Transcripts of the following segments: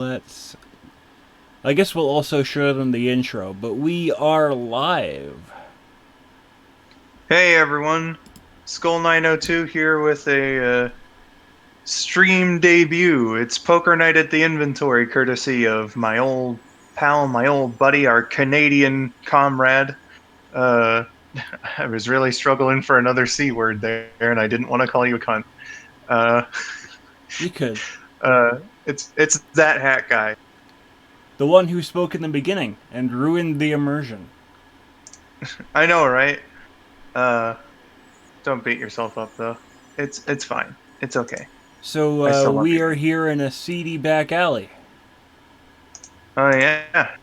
I guess we'll also show them the intro, but we are live. Hey everyone, skull902 here with a stream debut. It's poker night at the inventory, courtesy of my old pal, my old buddy, our Canadian comrade. Uh, I was really struggling for another C word there, and I didn't want to call you a cunt. Uh, You could. it's that hat guy. The one who spoke in the beginning and ruined the immersion. I know, right? Uh, don't beat yourself up though. It's fine. It's okay. So I still love we you. are here in a seedy back alley, Oh yeah.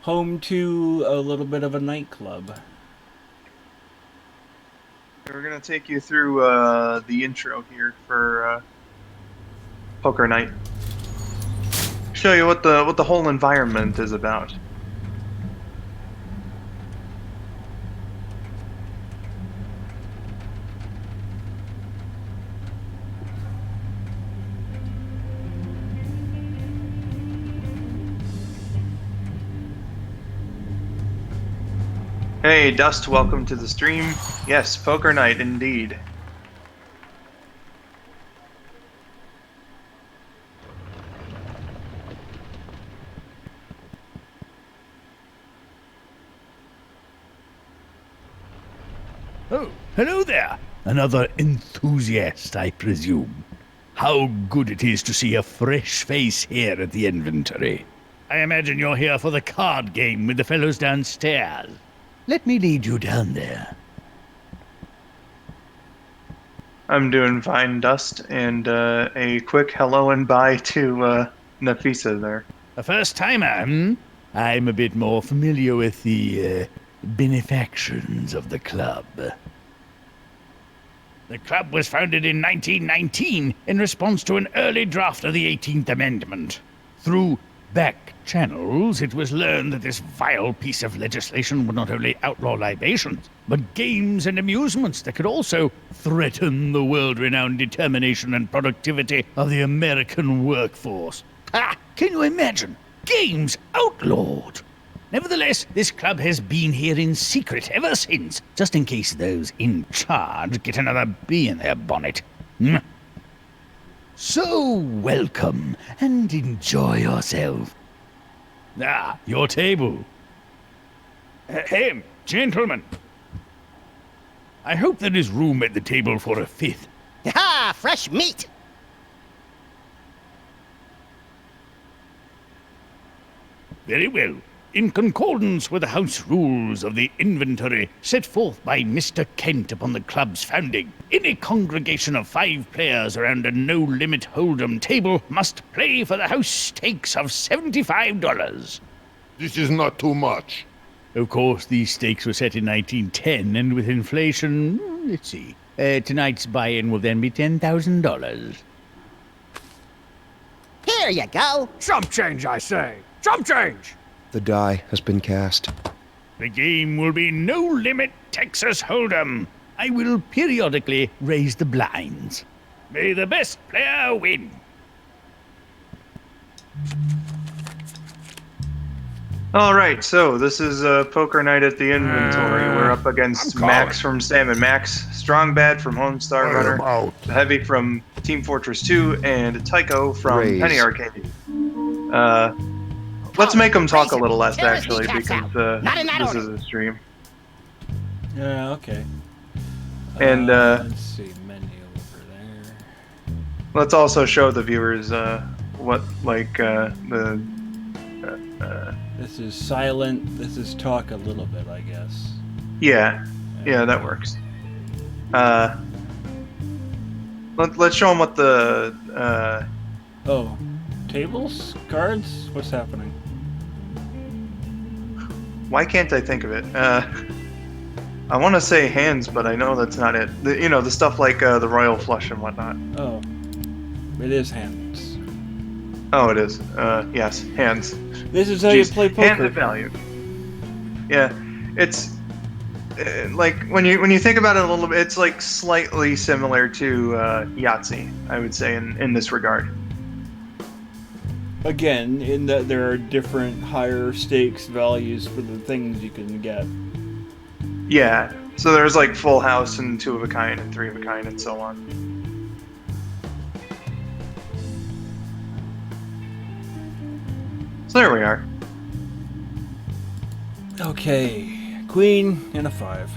home to a little bit of a nightclub. We're gonna take you through the intro here for poker night. Show you what the whole environment is about. Hey Dust, welcome to the stream. Yes, poker night indeed. Oh, hello there. Another enthusiast, I presume. How good it is to see a fresh face here at the inventory. I imagine you're here for the card game with the fellows downstairs. Let me lead you down there. I'm doing fine, Dust, and a quick hello and bye to Nafisa there. A first-timer, hmm? I'm a bit more familiar with the benefactions of the club. The club was founded in 1919 in response to an early draft of the 18th Amendment. Through back channels, it was learned that this vile piece of legislation would not only outlaw libations, but games and amusements that could also threaten the world-renowned determination and productivity of the American workforce. Ah, can you imagine? Games outlawed! Nevertheless, this club has been here in secret ever since, just in case those in charge get another bee in their bonnet. So, welcome, and enjoy yourself. Ah, your table. Hey, gentlemen. I hope there is room at the table for a fifth. Ha! Fresh meat! Very well. In concordance with the house rules of the inventory set forth by Mr. Kent upon the club's founding, any congregation of 5 players around a no-limit hold'em table must play for the house stakes of $75. This is not too much. Of course, these stakes were set in 1910, and with inflation, let's see, tonight's buy-in will then be $10,000. Here you go! Chump change, I say! Chump change! The die has been cast. The game will be no limit Texas Hold'em. I will periodically raise the blinds. May the best player win. Alright, so this is poker night at the inventory. We're up against I'm calling. Max from Sam and Max, Strong Bad from Homestar I am Runner, out. Heavy from Team Fortress 2, and Tycho from Raise. Penny Arcade. Let's make them talk a little less, actually, because Not in that this order. is a stream. Yeah, okay. And, let's see, menu over there. Let's also show the viewers what, This is silent. This is talk a little bit, I guess. yeah, that works. Let's show them what the, Oh, tables? Cards? What's happening? why can't I think of it? I want to say hands, but I know that's not it. The stuff like the royal flush and whatnot. Oh, it is hands. Oh, it is. Yes, hands. This is how Jeez, you play hand poker. of value. Yeah, it's like when you think about it a little bit, it's like slightly similar to Yahtzee, I would say in this regard. Again, in that there are different higher stakes values for the things you can get. Yeah. So there's like full house and 2 of a kind and 3 of a kind and so on. So there we are. Okay, queen and a 5.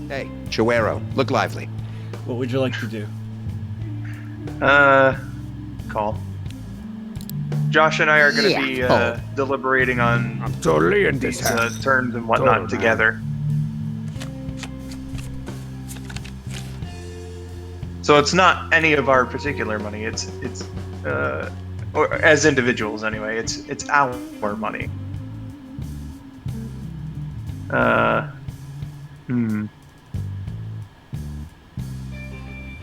Hey, Chuero, look lively. What would you like to do? Call. Josh and I are going to be Yeah, deliberating on I'm totally in this these hand. turns and whatnot Totally. together. So it's not any of our particular money. It's or as individuals anyway. It's our money.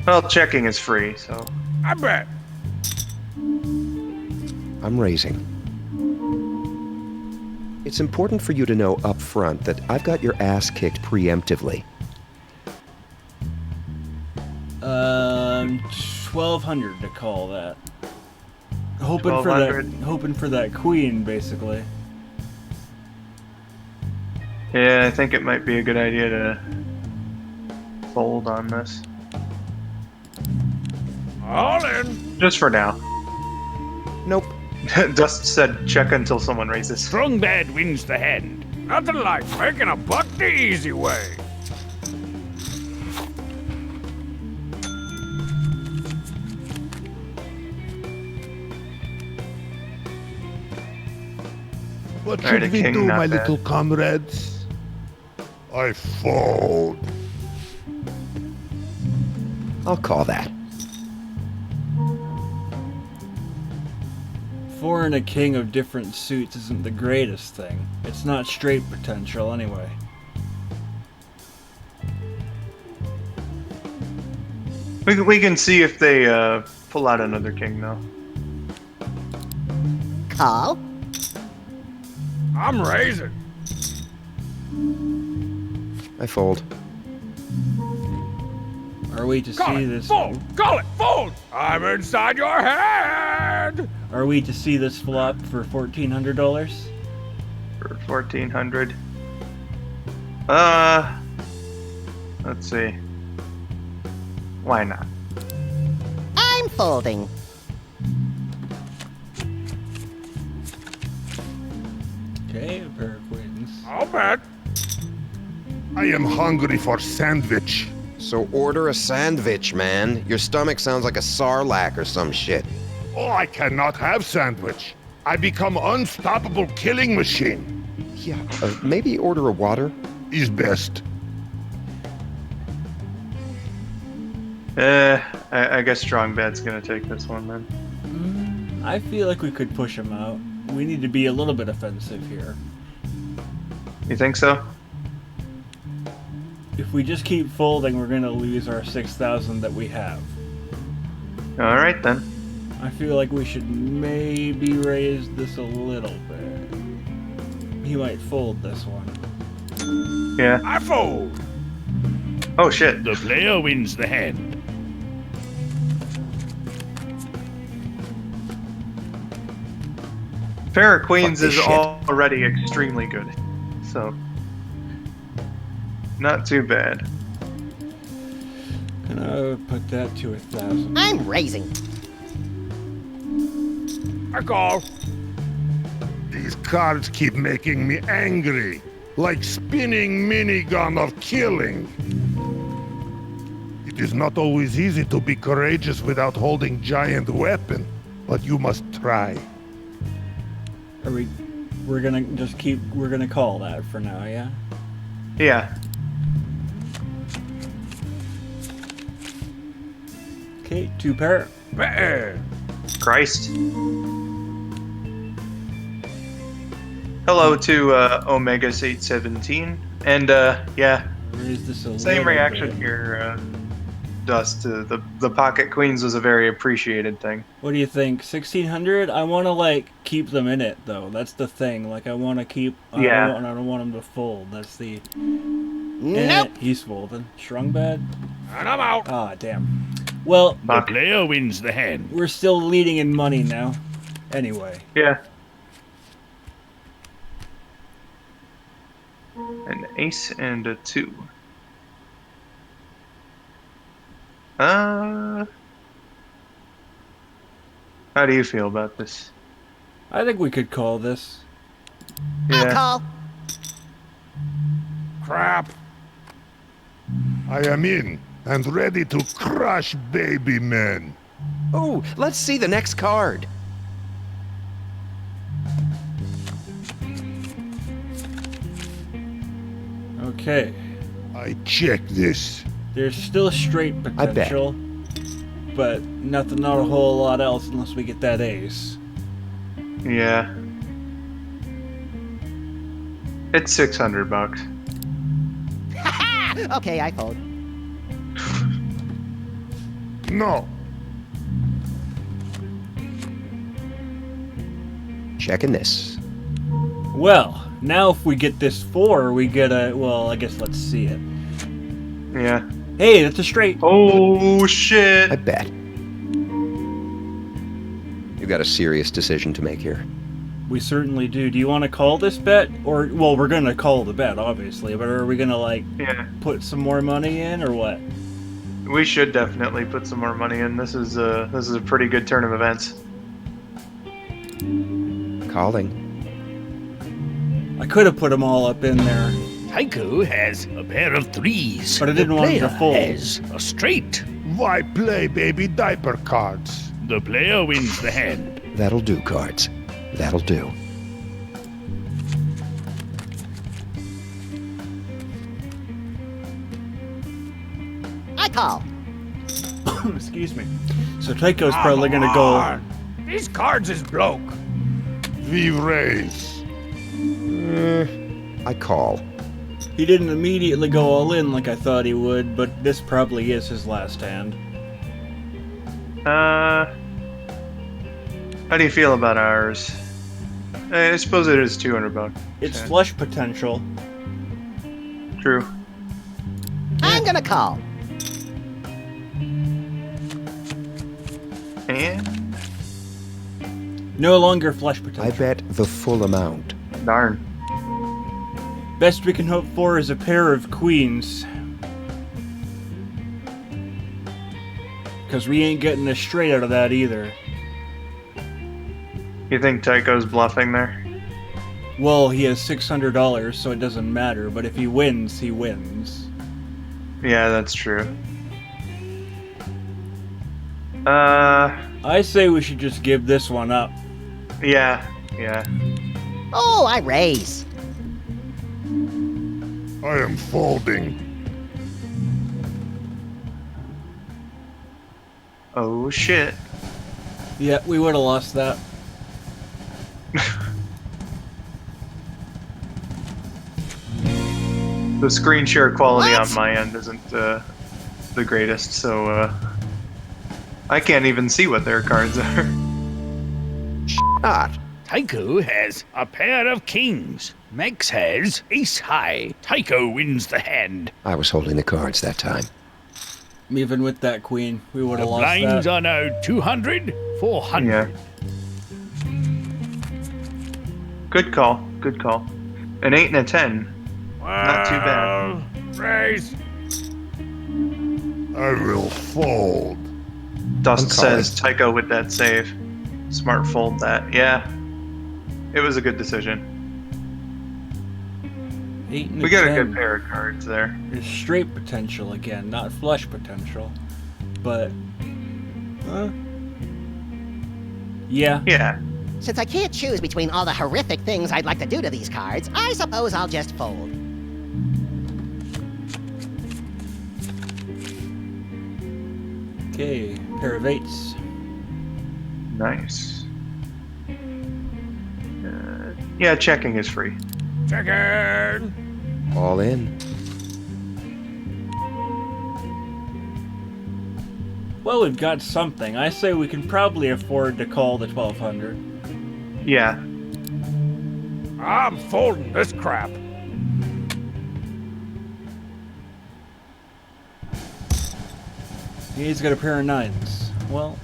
Well, checking is free, so. I bet. I'm raising. It's important for you to know up front that I've got your ass kicked preemptively. 1,200 to call that. Hoping for that. 1,200? Hoping for that queen, basically. Yeah, I think it might be a good idea to fold on this. All in. Just for now. Nope. Dust said check until someone raises. Strong bad wins the hand. Nothing like making a buck the easy way. What Alright, should a we king, do, not my bad. little comrades? I fold. I'll call that. 4 and a king of different suits isn't the greatest thing. It's not straight potential anyway. We can see if they pull out another king though. Call. I'm raising. I fold. Are we to Call see it. this? Fold. Call it. Fold. I'm inside your head. Are we to see this flop for $1,400? For 1,400. Let's see. Why not? I'm folding. Okay, a pair of queens. I'll bet. I am hungry for sandwich. So order a sandwich, man. Your stomach sounds like a sarlacc or some shit. Oh, I cannot have sandwich. I become unstoppable killing machine. Yeah, maybe order a water? Is best. I guess strong bed's gonna take this one then. I feel like we could push him out. We need to be a little bit offensive here. You think so? If we just keep folding, we're gonna lose our 6,000 that we have. All right then. I feel like we should maybe raise this a little bit. He might fold this one. Yeah. I fold. Oh shit. The player wins the hand. Pair of queens Fuck is this shit. already extremely good, so not too bad. Gonna put that to 1,000. I'm raising. I call. These cards keep making me angry. Like spinning minigun of killing. It is not always easy to be courageous without holding giant weapon, but you must try. Are we? We're gonna just keep. We're gonna call that for now, yeah. Yeah. Okay, 2 pair. Bet. Christ. Hello to Omega's 817, and yeah, Raise this a same little reaction bit. here. Dust. The pocket queens was a very appreciated thing. What do you think? 1,600? I want to like keep them in it though. That's the thing. Like I want to keep. Yeah. I don't want them to fold. That's the. Nope. He's folding. Shrung bad. And I'm out. Ah, damn. Well, The player wins the hand. we're still leading in money now. Anyway. Yeah. An ace and a 2. How do you feel about this? I think we could call this. I'll call. Crap. I am in and ready to crush baby men. Oh, let's see the next card. Okay. I check this. There's still straight I bet. potential, but not a whole lot else unless we get that ace. Yeah. It's $600. Okay, I fold. No. Checking this. Well, now if we get this 4, we get a... Well, I guess let's see it. Yeah. Hey, that's a straight. Oh, I shit. bet. You've got a serious decision to make here. We certainly do. Do you want to call this bet? Or, well, we're going to call the bet, obviously, but are we going to, like, Yeah. put some more money in, or what? We should definitely put some more money in. This is a pretty good turn of events. Calling. I could have put them all up in there. Tycho has a pair of 3s. But I didn't the want him player to fold. has a straight. Why play baby diaper cards? The player wins the hand. That'll do, cards. That'll do. I call. Excuse me. So Tycho's probably going to go... These cards is broke. We raise. I call. He didn't immediately go all in like I thought he would, but this probably is his last hand. How do you feel about ours? I suppose it is $200. It's Yeah. flush potential. True. I'm gonna call. And No longer flush I potential. bet the full amount. darn. Best we can hope for is a pair of queens. Because we ain't getting a straight out of that either. You think Tycho's bluffing there? Well, he has $600, so it doesn't matter, but if he wins, he wins. Yeah, that's true. I say we should just give this one up. Yeah. Oh, I raise. I am folding. Oh, shit. Yeah, we would have lost that. The screen share quality What? on my end isn't the greatest, so I can't even see what their cards are. Not. Tycho has a pair of kings. Max has ace high. Tycho wins the hand. I was holding the cards that time. Even with that queen, we would The have lost blinds that. are now 200, 400. Yeah. Good call. Good call. An 8 and a 10. Not too bad. Raise. I will fold. Dust I'm calling. says Tycho with that save. Smart fold that. Yeah. It was a good decision. 8 and We got a 10. good pair of cards there. There's straight potential again, not flush potential. But... yeah. Yeah. Since I can't choose between all the horrific things I'd like to do to these cards, I suppose I'll just fold. Okay, pair of 8s. Nice. Yeah, checking is free. Checking. All in. Well, we've got something. I say we can probably afford to call the 1200. Yeah. I'm folding this crap. He's got a pair of 9s. Well,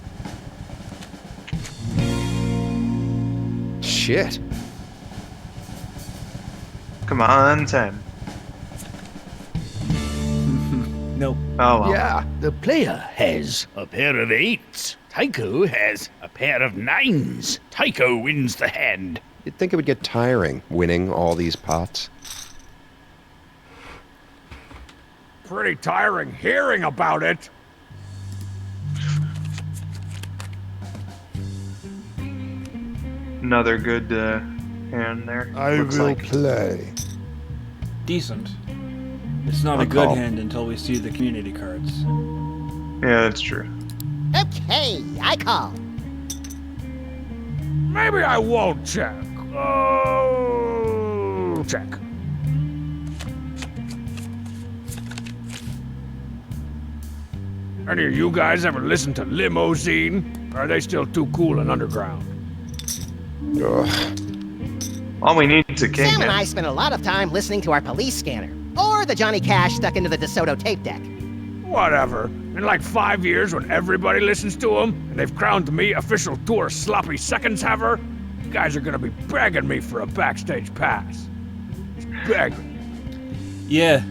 shit. Come on, 10. Nope. Oh well. Yeah. The player has a pair of 8s. Tycho has a pair of 9s. Tycho wins the hand. You'd think it would get tiring winning all these pots. Pretty tiring hearing about it. Another good hand there. I looks will like. play. Decent. It's not a good hand until we see the community cards. Yeah, that's true. Okay, I call. Maybe I won't check. Oh, check. Any of you guys ever listen to Limousine? Or are they still too cool and underground? Ugh. All we need is a king. Sam and man. I spent a lot of time listening to our police scanner, or the Johnny Cash stuck into the DeSoto tape deck. Whatever. In like 5 years, when everybody listens to them, and they've crowned me official tour sloppy seconds haver, you guys are gonna be begging me for a backstage pass. Just begging. Yeah.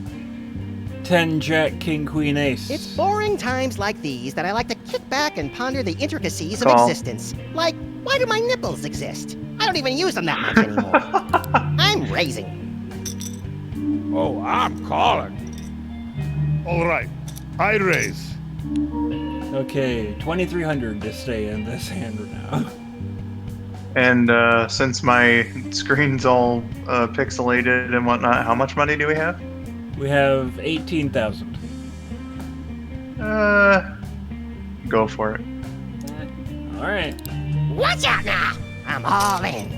10 Jack, King, Queen, Ace. It's boring times like these that I like to kick back and ponder the intricacies of Call. existence. Like, why do my nipples exist? I don't even use them that much anymore. I'm raising. Oh, I'm calling. All right, I raise. Okay, 2,300 to stay in this hand now. And since my screen's all pixelated and whatnot, how much money do we have? We have 18,000. Go for it. Alright. Watch out now! I'm all in.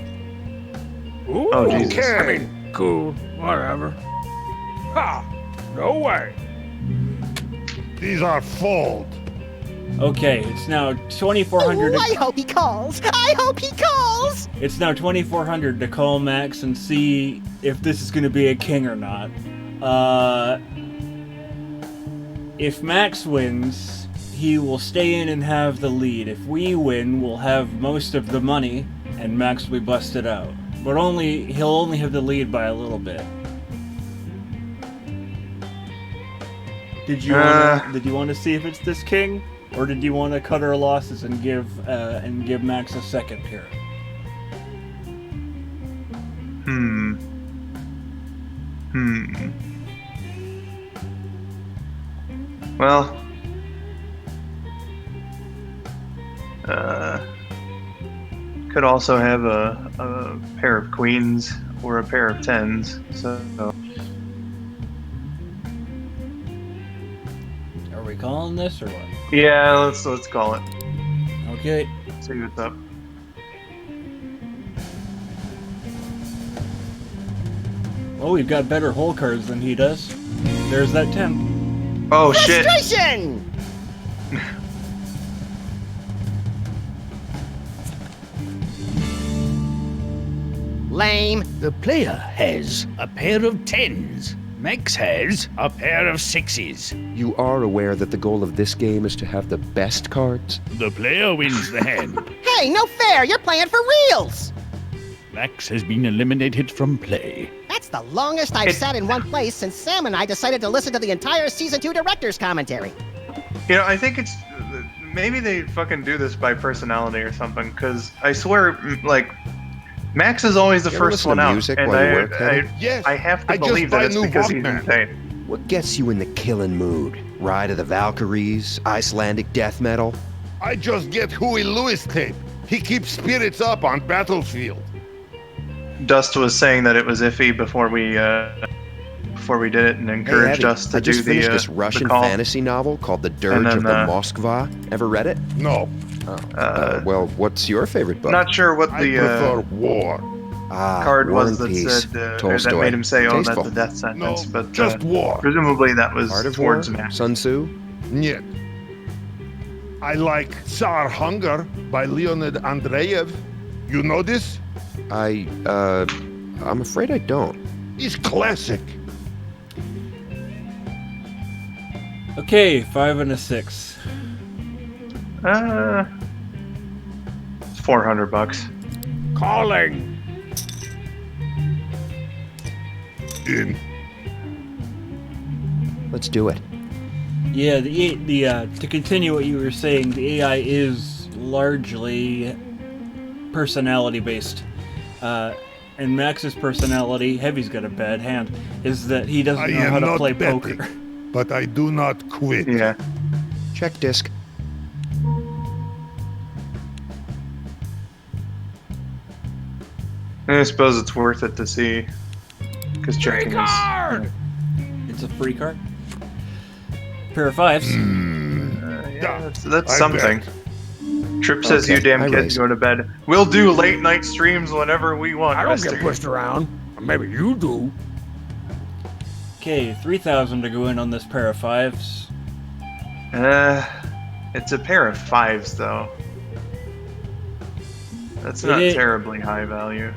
Ooh, Oh, Jesus. I mean, cool. Whatever. Ha! No way. These are fold. Okay, it's now 2,400. Ooh, I hope he calls! I hope he calls! It's now 2,400 to call Max and see if this is going to be a king or not. If Max wins, he will stay in and have the lead. If we win, we'll have most of the money, and Max will be busted out. But he'll only have the lead by a little bit. Did you want to see if it's this king, or did you want to cut our losses and give Max a second here? Well, could also have a pair of queens or a pair of tens. So Are we calling this or what? yeah, let's call it. Okay. See what's up. Oh, we've got better hole cards than he does. There's that 10. Oh shit! Frustration! Lame. The player has a pair of 10s. Max has a pair of 6s. You are aware that the goal of this game is to have the best cards? The player wins the hand. Hey, no fair! You're playing for reals! Max has been eliminated from play. That's the longest I've sat in one place since Sam and I decided to listen to the entire Season 2 director's commentary. You know, I think it's maybe they fucking do this by personality or something. Because I swear, like, Max is always the You ever first listen one to out, music and while you work, Teddy? Yes, I have to I just believe buy that it's new because he's Walkman. insane. What gets you in the killing mood? Ride of the Valkyries? Icelandic death metal? I just get Huey Lewis tape. He keeps spirits up on battlefield. Dust was saying that it was iffy before we did it, and encouraged Hey, Abby, us to I just do the finished this the Russian call. fantasy novel called The Dirge then, of the Moskva. Ever read it? No, Well, what's your favorite book? Not sure what I the prefer war. card War was and that Peace. said or that Tolstoy. made him say, "Oh, Tasteful. that's a death No, sentence." but just war. presumably that was Art of War? towards Max. Sun Tzu? Niet. I like Tsar Hunger by Leonid Andreyev. You know this? I'm afraid I don't. It's classic. Okay, 5 and a 6. It's $400. Calling. In. Let's do it. Yeah, to continue what you were saying, the AI is largely personality based. And Max's personality, Heavy's got a bad hand, is that he doesn't I know how am to not play betting, poker. but I do not quit. Yeah. Check disc. I suppose it's worth it to see. Because Free checking is. card! It's a free card. Pair of fives. Yeah, that's I something. bet. Trip says, Okay, you damn I kids raise. go to bed. We'll do late night streams whenever we want. I don't Mister. get pushed around. Or maybe you do. Okay, 3,000 to go in on this pair of fives. It's a pair of fives, though. That's not It is- terribly high value.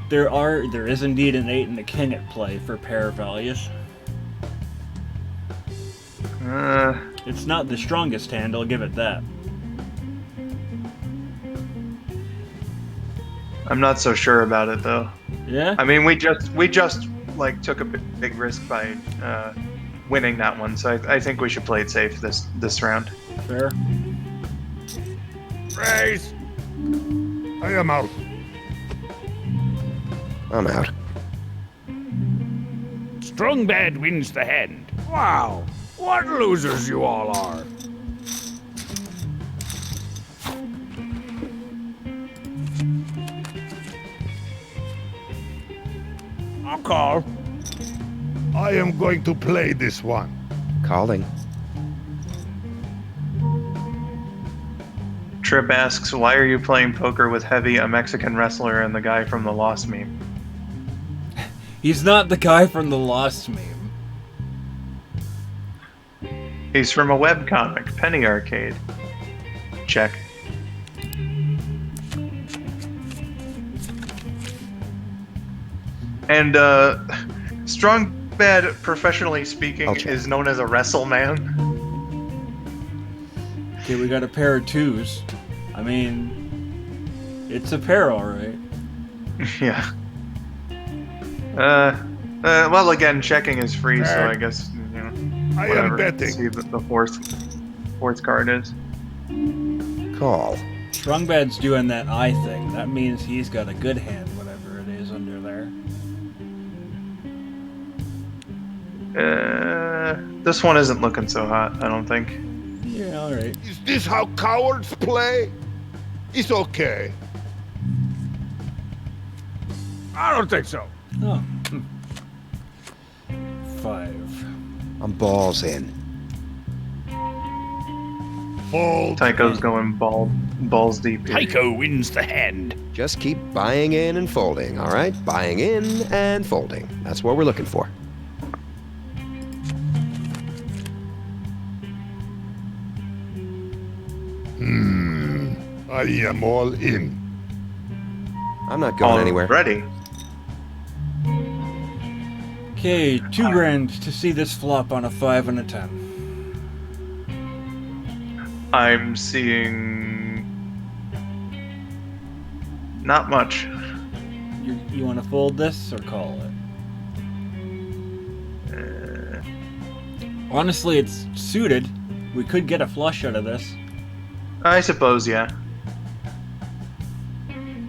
There is indeed an 8 and a king at play for pair values. It's not the strongest hand, I'll give it that. I'm not so sure about it, though. Yeah? I mean, we just like took a big risk by winning that one, so I think we should play it safe this round. Fair. Raise. I am out. I'm out. Strong bad wins the hand. Wow. What losers you all are. I'll call. I am going to play this one. Calling. Trip asks, why are you playing poker with Heavy, a Mexican wrestler, and the guy from the Lost meme? He's not the guy from the Lost meme. He's from a webcomic, Penny Arcade. Check. And, Strong Bad, professionally speaking, I'll check. is known as a wrestle man. Okay, we got a pair of twos. I mean, it's a pair, alright. Yeah. Well, again, checking is free, so I guess, you know, I whatever. am betting. See what the fourth card is. Call. Strongbad's doing that eye thing. That means he's got a good hand, whatever it is under there. This one isn't looking so hot, I don't think. Yeah, alright. Is this how cowards play? It's okay. I don't think so. Oh. 5. I'm balls in. Fold. Tycho's going balls deep. here. Tycho wins the hand. Just keep buying in and folding, all right? Buying in and folding. That's what we're looking for. I am all in. I'm not going anywhere. Ready. Okay, 2 grand to see this flop on a 5 and a 10. I'm seeing not much. You want to fold this or call it? Honestly, it's suited. We could get a flush out of this. I suppose, yeah.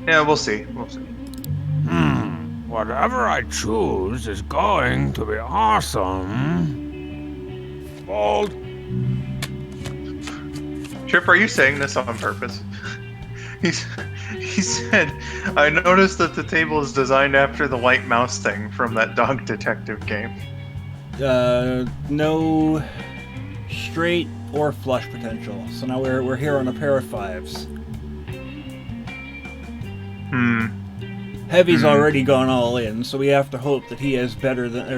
Yeah, we'll see. We'll see. Whatever I choose is going to be awesome. Fold. Trip, are you saying this on purpose? He said, I noticed that the table is designed after the white mouse thing from that dog detective game. No straight or flush potential. So now we're here on a pair of 5s. Heavy's already gone all in, so we have to hope that he has better than,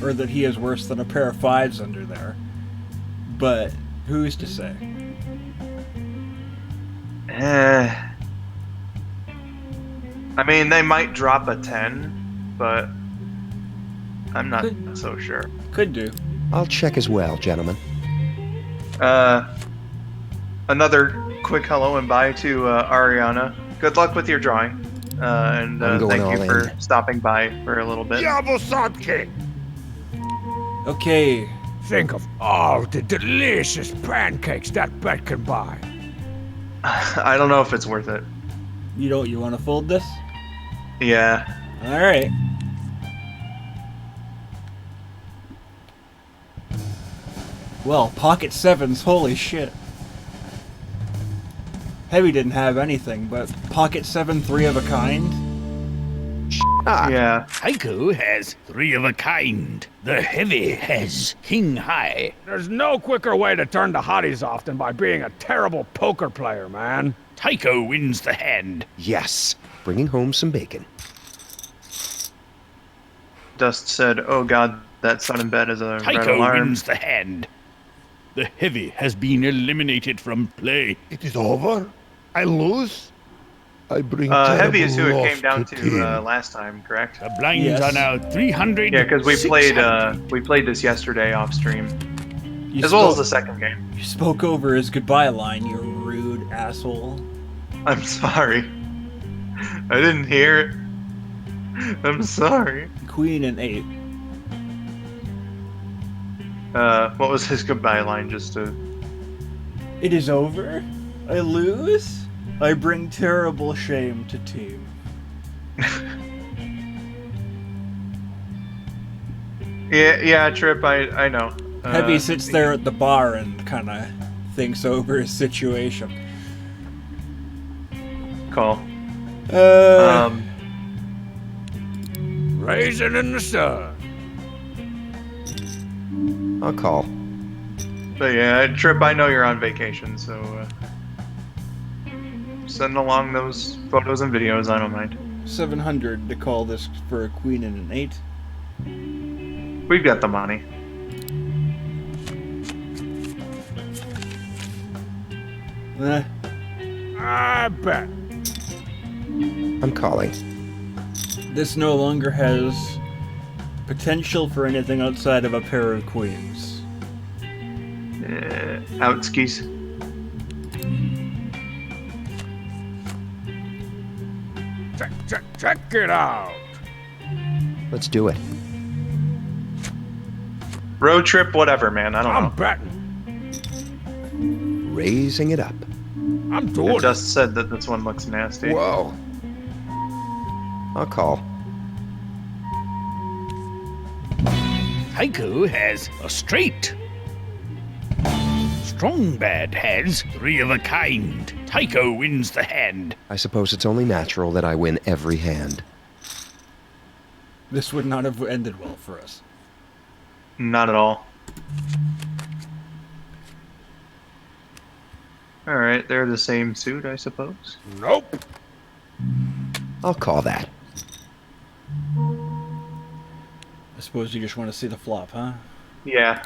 or that he has worse than a pair of 5s under there. But who's to say? I mean, they might drop a 10, but I'm not so sure. Could do. I'll check as well, gentlemen. Another quick hello and bye to Ariana. good luck with your drawing. And I'm going thank you all for in. stopping by for a little bit. Yabusatke! Okay. Think of all the delicious pancakes that bet can buy. I don't know if it's worth it. You want to fold this? Yeah. All right. Well, pocket sevens, holy shit. Heavy didn't have anything, but pocket seven, three of a kind. Ah, Yeah. Tycho has three of a kind. The Heavy has king high. There's no quicker way to turn the hotties off than by being a terrible poker player, man. Tycho wins the hand. yes. Bringing home some bacon. Dust said, "Oh God, that son in bed is a red Tycho alarm." wins the hand. The Heavy has been eliminated from play. It is over? I lose? I bring Heavy is who terrible it came down loss to team. last time, correct? The blinds Yes. are now 300. Yeah, because we 600. played this yesterday off stream, You as well as spoke- the second game. You spoke over his goodbye line, you rude asshole. I'm sorry. I didn't hear it. I'm sorry. Queen and 8. What was his goodbye line? Just to. It is over? I lose? I bring terrible shame to team. Yeah, Trip. I know. Heavy sits there at the bar and kind of thinks over his situation. Call. Raisin in the sun. I'll call. But yeah, Trip. I know you're on vacation, so send along those photos and videos. I don't mind. 700 to call this for a queen and an 8. We've got the money. Eh, I bet. I'm calling. This no longer has potential for anything outside of a pair of queens. Out skis. Check it out. Let's do it. Road trip, whatever, man. I don't I'm know. betting. Raising it up. I'm doing it. Just said that this one looks nasty. Whoa. I'll call. Tycho has a straight. Strong Bad has three of a kind. Tycho wins the hand. I suppose it's only natural that I win every hand. This would not have ended well for us. Not at all. Alright, they're the same suit, I suppose. Nope. I'll call that. I suppose you just want to see the flop, huh? Yeah.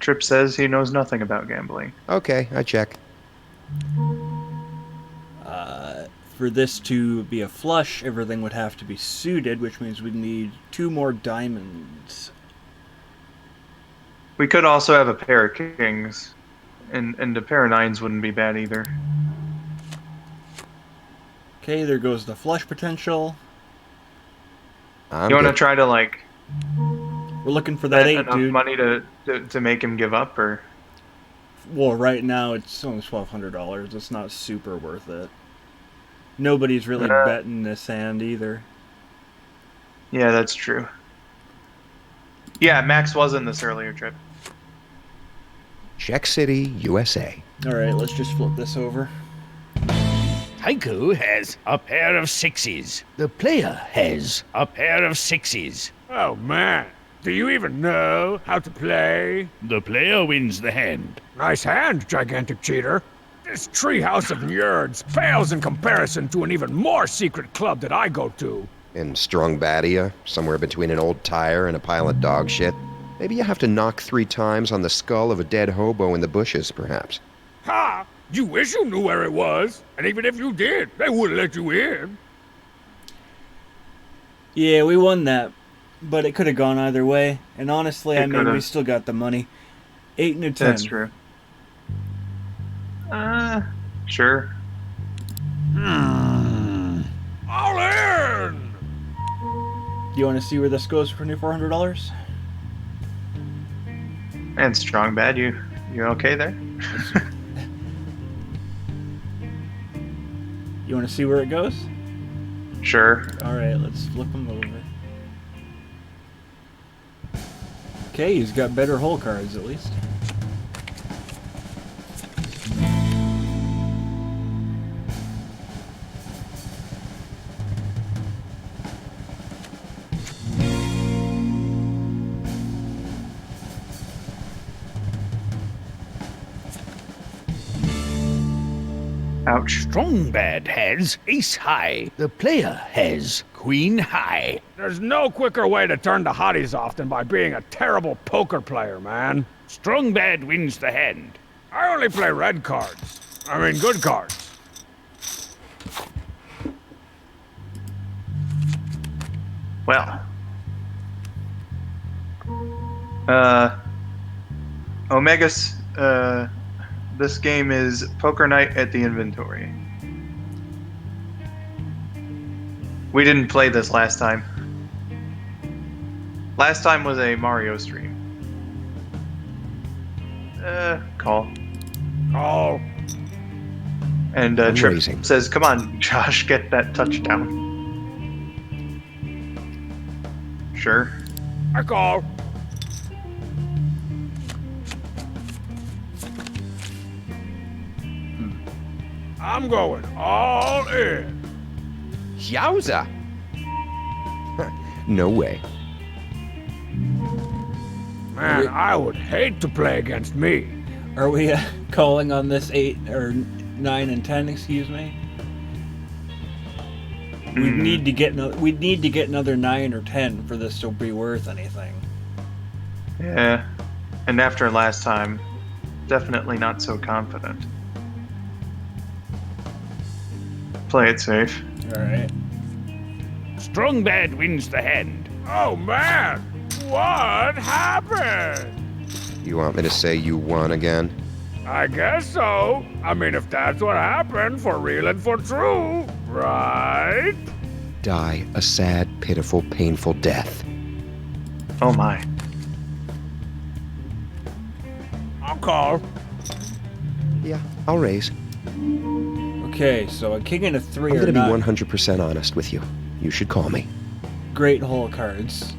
Trip says he knows nothing about gambling. Okay, I check. For this to be a flush, everything would have to be suited, which means we'd need 2 more diamonds. We could also have a pair of kings, and a pair of nines wouldn't be bad either. Okay, there goes the flush potential. I'm You want to good. try to like We're looking for that 8, enough dude. money to make him give up, or Well, right now it's only $1,200. It's not super worth it. Nobody's really betting this hand either. yeah, that's true. Yeah, Max was in this earlier, Trip. Check City, USA. Alright, let's just flip this over. Tycho has a pair of sixes. The player has a pair of sixes. Oh man, do you even know how to play? The player wins the hand. Nice hand, gigantic cheater. This treehouse of nerds pales in comparison to an even more secret club that I go to. In Strong Badia, somewhere between an old tire and a pile of dog shit. Maybe you have to knock 3 times on the skull of a dead hobo in the bushes, perhaps. Ha! You wish you knew where it was. And even if you did, they wouldn't let you in. Yeah, we won that, but it could have gone either way. And honestly, It I mean, we could've. still got the money. 8 and a 10. That's true. Sure. All in! Do you want to see where this goes for $2,400? And strong bad, you okay there? You want to see where it goes? Sure. Alright, let's flip him over. Okay, he's got better hole cards at least. Ouch. Strong bad has ace high. The player has queen high. There's no quicker way to turn the hotties off than by being a terrible poker player, man. Strong bad wins the hand. I only play red cards. I mean, good cards. Well. Omegas, this game is Poker Night at the Inventory. We didn't play this last time. Last time was a Mario stream. Call. Call. And Trip Amazing. says, "Come on, Josh, get that touchdown." Sure. I call. I'm going all in. Yowza! No way. Man, I would hate to play against me. Are we calling on this 8 or 9 and 10? Excuse me. We need to get we'd need to get another 9 or 10 for this to be worth anything. Yeah. And after last time, definitely not so confident. Play it safe. All right. Strong bad wins the hand. Oh man, what happened? You want me to say you won again? I guess so. I mean, if that's what happened, for real and for true, right? Die a sad, pitiful, painful death. Oh my. I'll call. Yeah, I'll raise. Okay, so a king and a 3 I'm are gonna be not 100% honest with you. You should call me. great hole cards.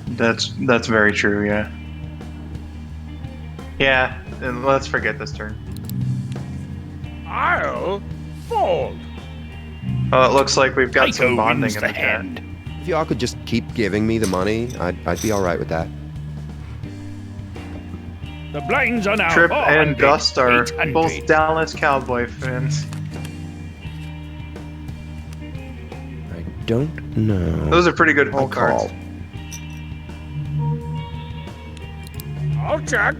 That's very true, yeah. Yeah, and let's forget this turn. I'll fold. Oh, it looks like we've got Tycho some bonding wins in the the chat. hand. If y'all could just keep giving me the money, I'd be alright with that. The blinds are now Trip and 400, Dust are 800. both Dallas Cowboy fans. I don't know. Those are pretty good I hole cards. call. I'll check.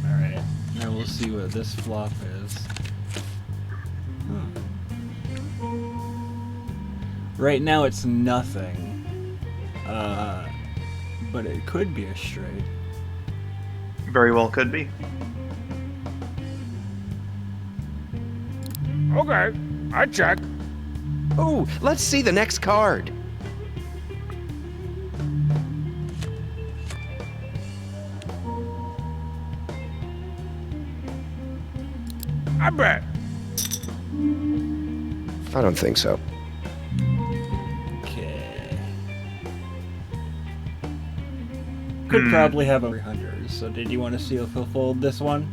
All right. Now we'll see what this flop is. Right now it's nothing. But it could be a straight. Very well could be. Okay, I check. Oh, let's see the next card. I bet. I don't think so. Okay. Could probably have a 300. So did you want to see if he'll fold this one?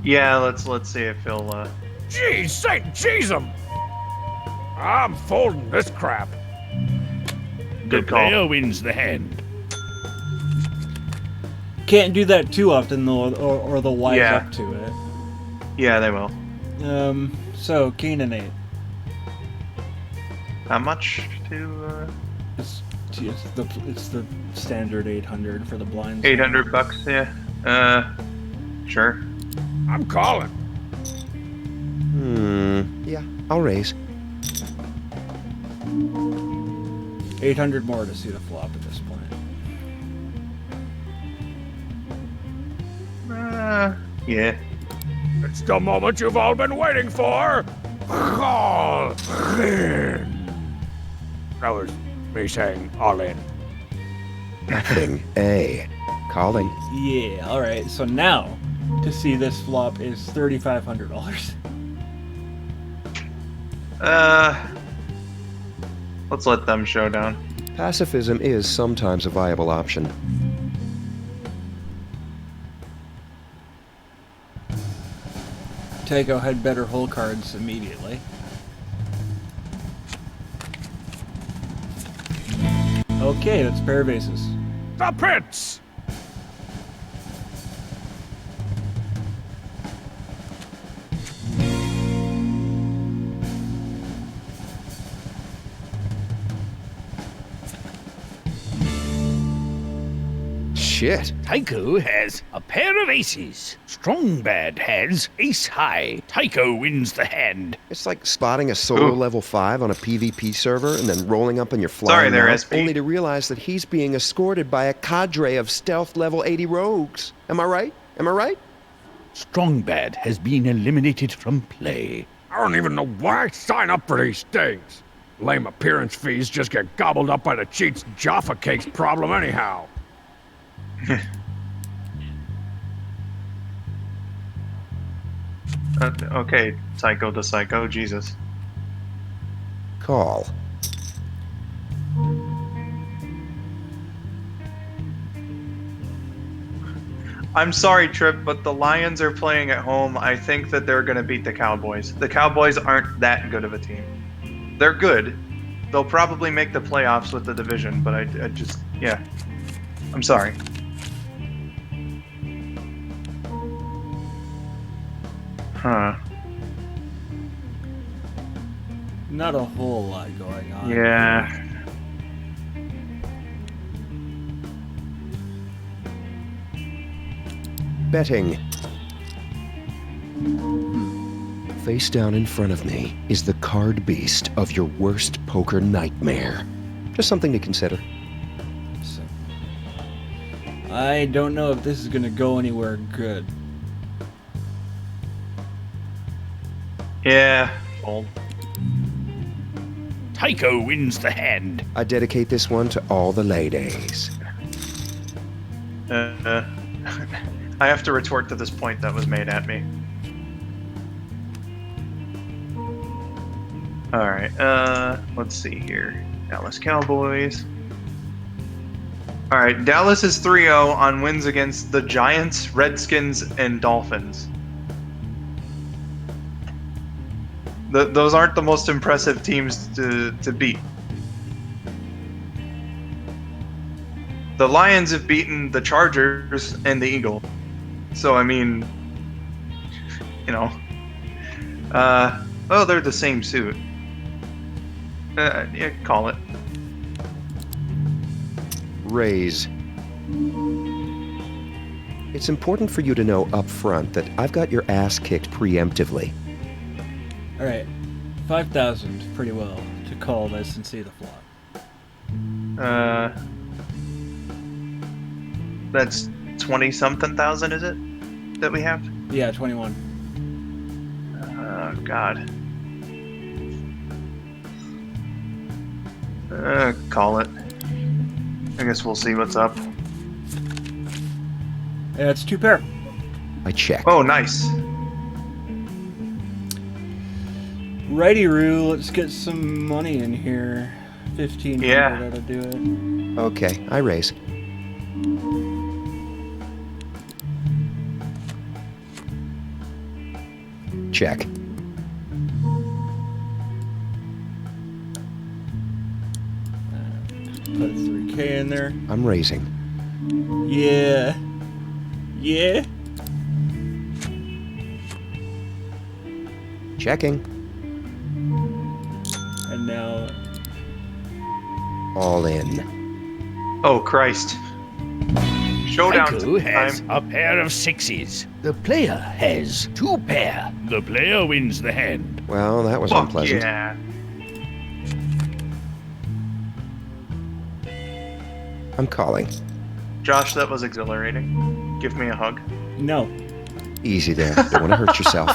Yeah, let's see if he'll Jeez, Satan, jeez 'em. I'm folding this crap. good The call. player wins the hand. Can't do that too often though, or they'll wise Yeah. up to it. Yeah, they will. So king and 8. How much to It's the standard 800 for the blinds. $800, yeah. Sure. I'm calling. Yeah, I'll raise. 800 more to see the flop at this point. Yeah. It's the moment you've all been waiting for. All in. That was me saying all in. Thing A. Calling. Yeah, alright, so now to see this flop is $3,500. Let's let them show down. Pacifism is sometimes a viable option. Tycho had better hole cards immediately. Okay, that's a pair of aces. The pits! Shit. Tycho has a pair of aces. Strongbad has ace high. Tycho wins the hand. It's like spotting a solo Ooh. level 5 on a PvP server and then rolling up on your Sorry flying there, mount, SP. only to realize that he's being escorted by a cadre of stealth level 80 rogues. Am I right? Am I right? Strongbad has been eliminated from play. I don't even know why I sign up for these things. Lame appearance fees just get gobbled up by the cheats Jaffa Cakes problem anyhow. Okay, Psycho to Psycho, Jesus. Call. I'm sorry, Trip, but the Lions are playing at home. I think that they're going to beat the Cowboys. The Cowboys aren't that good of a team. They're good. They'll probably make the playoffs with the division, but I just, yeah. I'm sorry. Huh. Not a whole lot going on. Yeah. Betting. Face down in front of me is the card beast of your worst poker nightmare. Just something to consider. So, I don't know if this is gonna go anywhere good. Yeah. Fold. Tycho wins the hand. I dedicate this one to all the ladies. I have to retort to this point that was made at me. Alright, let's see here. Dallas Cowboys. Alright, Dallas is 3-0 on wins against the Giants, Redskins, and Dolphins. Those aren't the most impressive teams to beat. The Lions have beaten the Chargers and the Eagles. So, I mean, you know. Oh, they're the same suit. Yeah, call it. Raise. It's important for you to know up front that I've got your ass kicked preemptively. Alright, 5,000, pretty well, to call this and see the flop. That's 20-something thousand, is it? That we have? Yeah, 21. Oh, God. Call it. I guess we'll see what's up. Yeah, it's two pair. I check. Oh, nice. Righty-roo, let's get some money in here. 1,500 Yeah. ought to do it. Okay, I raise. Check. Put 3K in there. I'm raising. Yeah. Yeah. Checking. And now, All in. Oh, Christ. Showdown Tycho has time. a pair of sixes. The player has two pair. The player wins the hand. Well, that was Fuck unpleasant. yeah. I'm calling. Josh, that was exhilarating. Give me a hug. no. Easy there. Don't want to hurt yourself.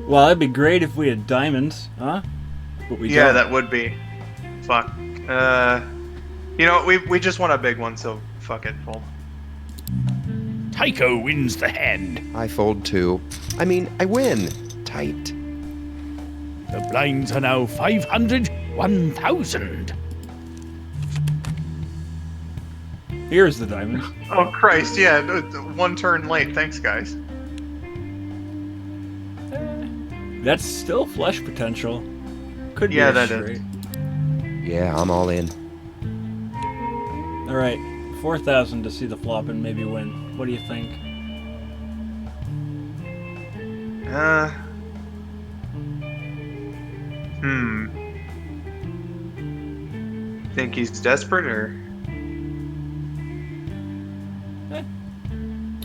Well, that'd be great if we had diamonds, huh? But we Yeah, don't. that would be. Fuck. You know, we just want a big one, so fuck it, fold. Tycho wins the hand. I fold too. I mean, I win. Tight. The blinds are now 500, 1,000. Here's the diamonds. Oh Christ, yeah, one turn late. Thanks, guys. That's still flush potential. Could be Yeah, a that is. straight. Yeah, I'm all in. All right, 4,000 to see the flop and maybe win. What do you think? Think he's desperate, or?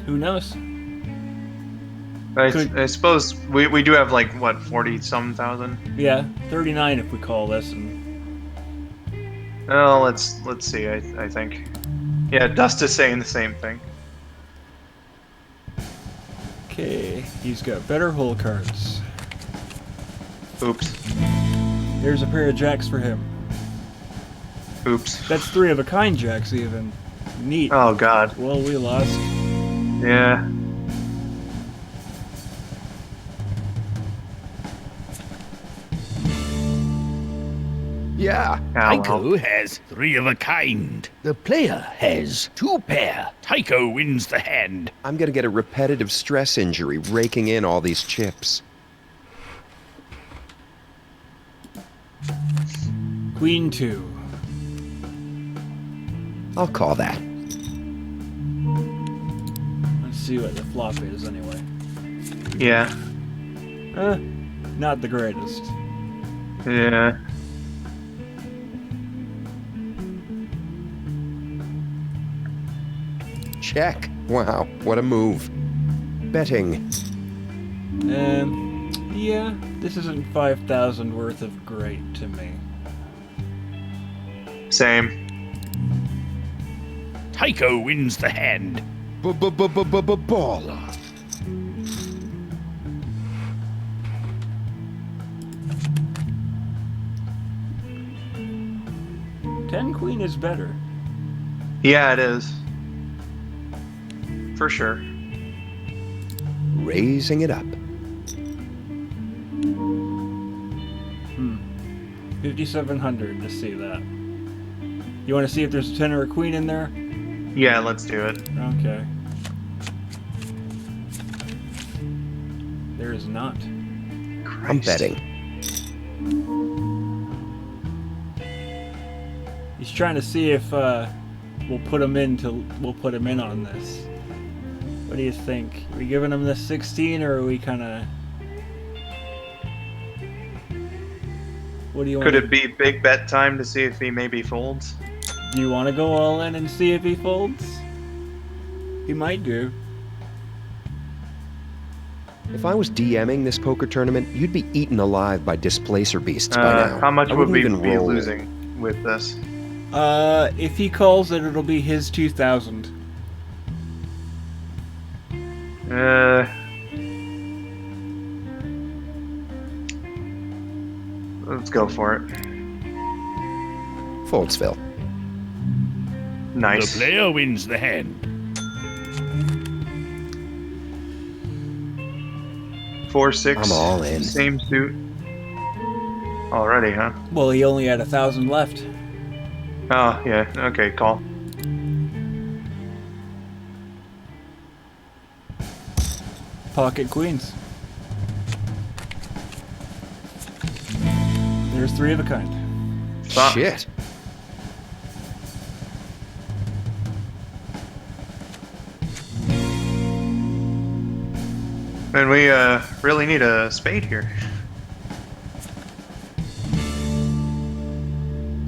Who knows? I suppose we do have like what 40-some thousand. Yeah, 39 if we call this. And Oh, let's see. I think. Yeah, Dust is saying the same thing. okay, he's got better hole cards. Oops. There's a pair of jacks for him. Oops. That's 3 of a kind jacks even. Neat. Oh God. Well, we lost. Yeah. Yeah. Tycho has 3 of a kind. The player has 2 pair. Tycho wins the hand. I'm gonna get a repetitive stress injury raking in all these chips. Queen 2. I'll call that. Let's see what the flop is anyway. Yeah. Not the greatest. Yeah. Check. Wow, what a move. Betting. Yeah, this isn't 5,000 worth of great to me. Same. Tycho wins the hand. Baller. Ten queen is better. Yeah, it is. For sure. Raising it up. 5,700 to see that. You want to see if there's a 10 or a queen in there? Yeah, let's do it. Okay. There is not. I'm betting. He's trying to see if we'll put him in on this. What do you think? Are we giving him the 16 or are we kind of? What do you want? Could it be big bet time to see if he maybe folds? Do you want to go all in and see if he folds? He might do. If I was DMing this poker tournament, you'd be eaten alive by displacer beasts by now. How much I would wouldn't we even be roll. losing with this? If he calls it, it'll be his 2,000. Let's go for it. Foldsville. Nice. The player wins the hand. 4-6. I'm all in. Same suit. Already, huh? Well, he only had 1,000 left. Oh, yeah. Okay, call. Pocket queens. There's 3 of a kind. Fuck. Shit. And we really need a spade here.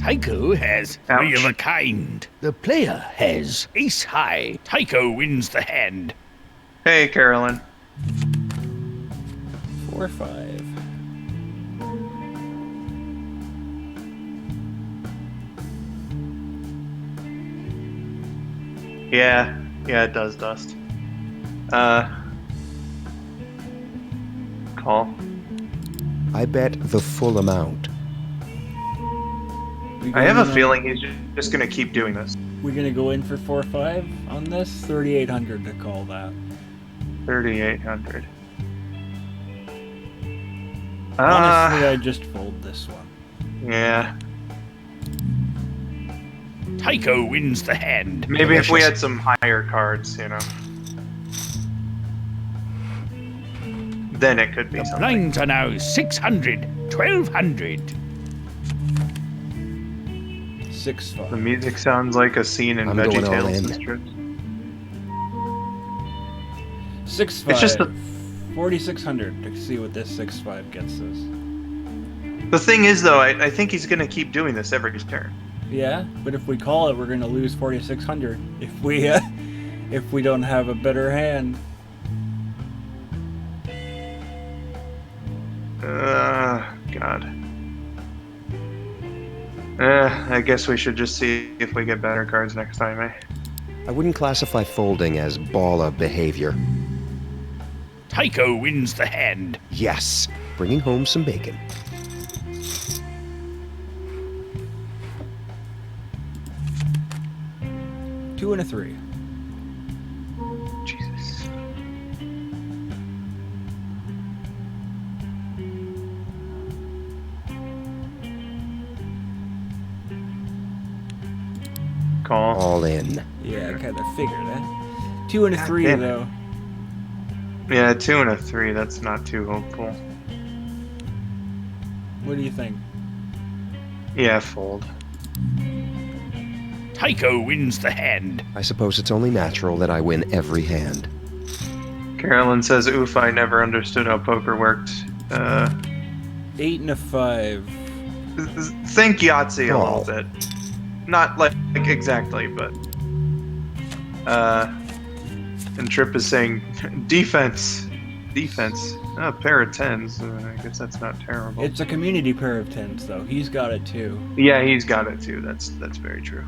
Tycho has 3 Ouch. of a kind. The player has ace high. Tycho wins the hand. Hey, Carolyn. 4 or 5. Yeah, it does dust. Call. I bet the full amount. I have a feeling he's just gonna keep doing this. We're gonna go in for 4-5 on this. 3,800 to call that. 3,800. Honestly, I just fold this one. Yeah. Tycho wins the hand. Maybe if we had some higher cards, you know. Then it could be The something. blinds are now 600, 1,200. 6-5. The music sounds like a scene in I'm going all VeggieTales in. and strips. 6-5. It's just 4,600 to see what this 6-5 gets us. The thing is, though, I think he's gonna keep doing this every turn. Yeah, but if we call it, we're gonna lose 4,600 if we don't have a better hand. God. I guess we should just see if we get better cards next time, eh? I wouldn't classify folding as baller behavior. Tycho wins the hand. Yes, bringing home some bacon. Two and a 3. Jesus. Call. All in. Yeah, I kind of figured that. 2 and a God 3 damn it. though. Yeah, 2 and a 3. That's not too hopeful. What do you think? Yeah, fold. Tycho wins the hand. I suppose it's only natural that I win every hand. Carolyn says, "Oof, I never understood how poker worked." 8 and a 5. Think Yahtzee a Oh. little bit. Not like exactly, but. And Trip is saying, defense. A pair of 10s. I guess that's not terrible. It's a community pair of 10s though. He's got it too. Yeah, he's got it too. That's very true.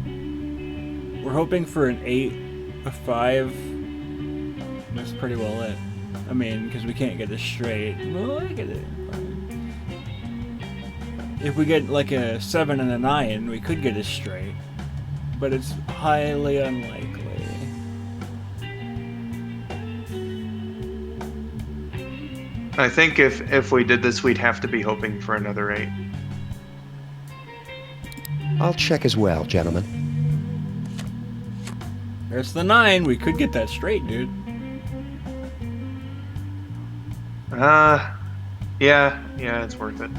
We're hoping for an 8, a 5. That's pretty well it. I mean, because we can't get it straight. Well, I get it. If we get like a 7 and a 9, we could get it straight. But it's highly unlikely. I think if we did this, we'd have to be hoping for another 8. I'll check as well, gentlemen. There's the 9. We could get that straight, dude. Yeah, it's worth it.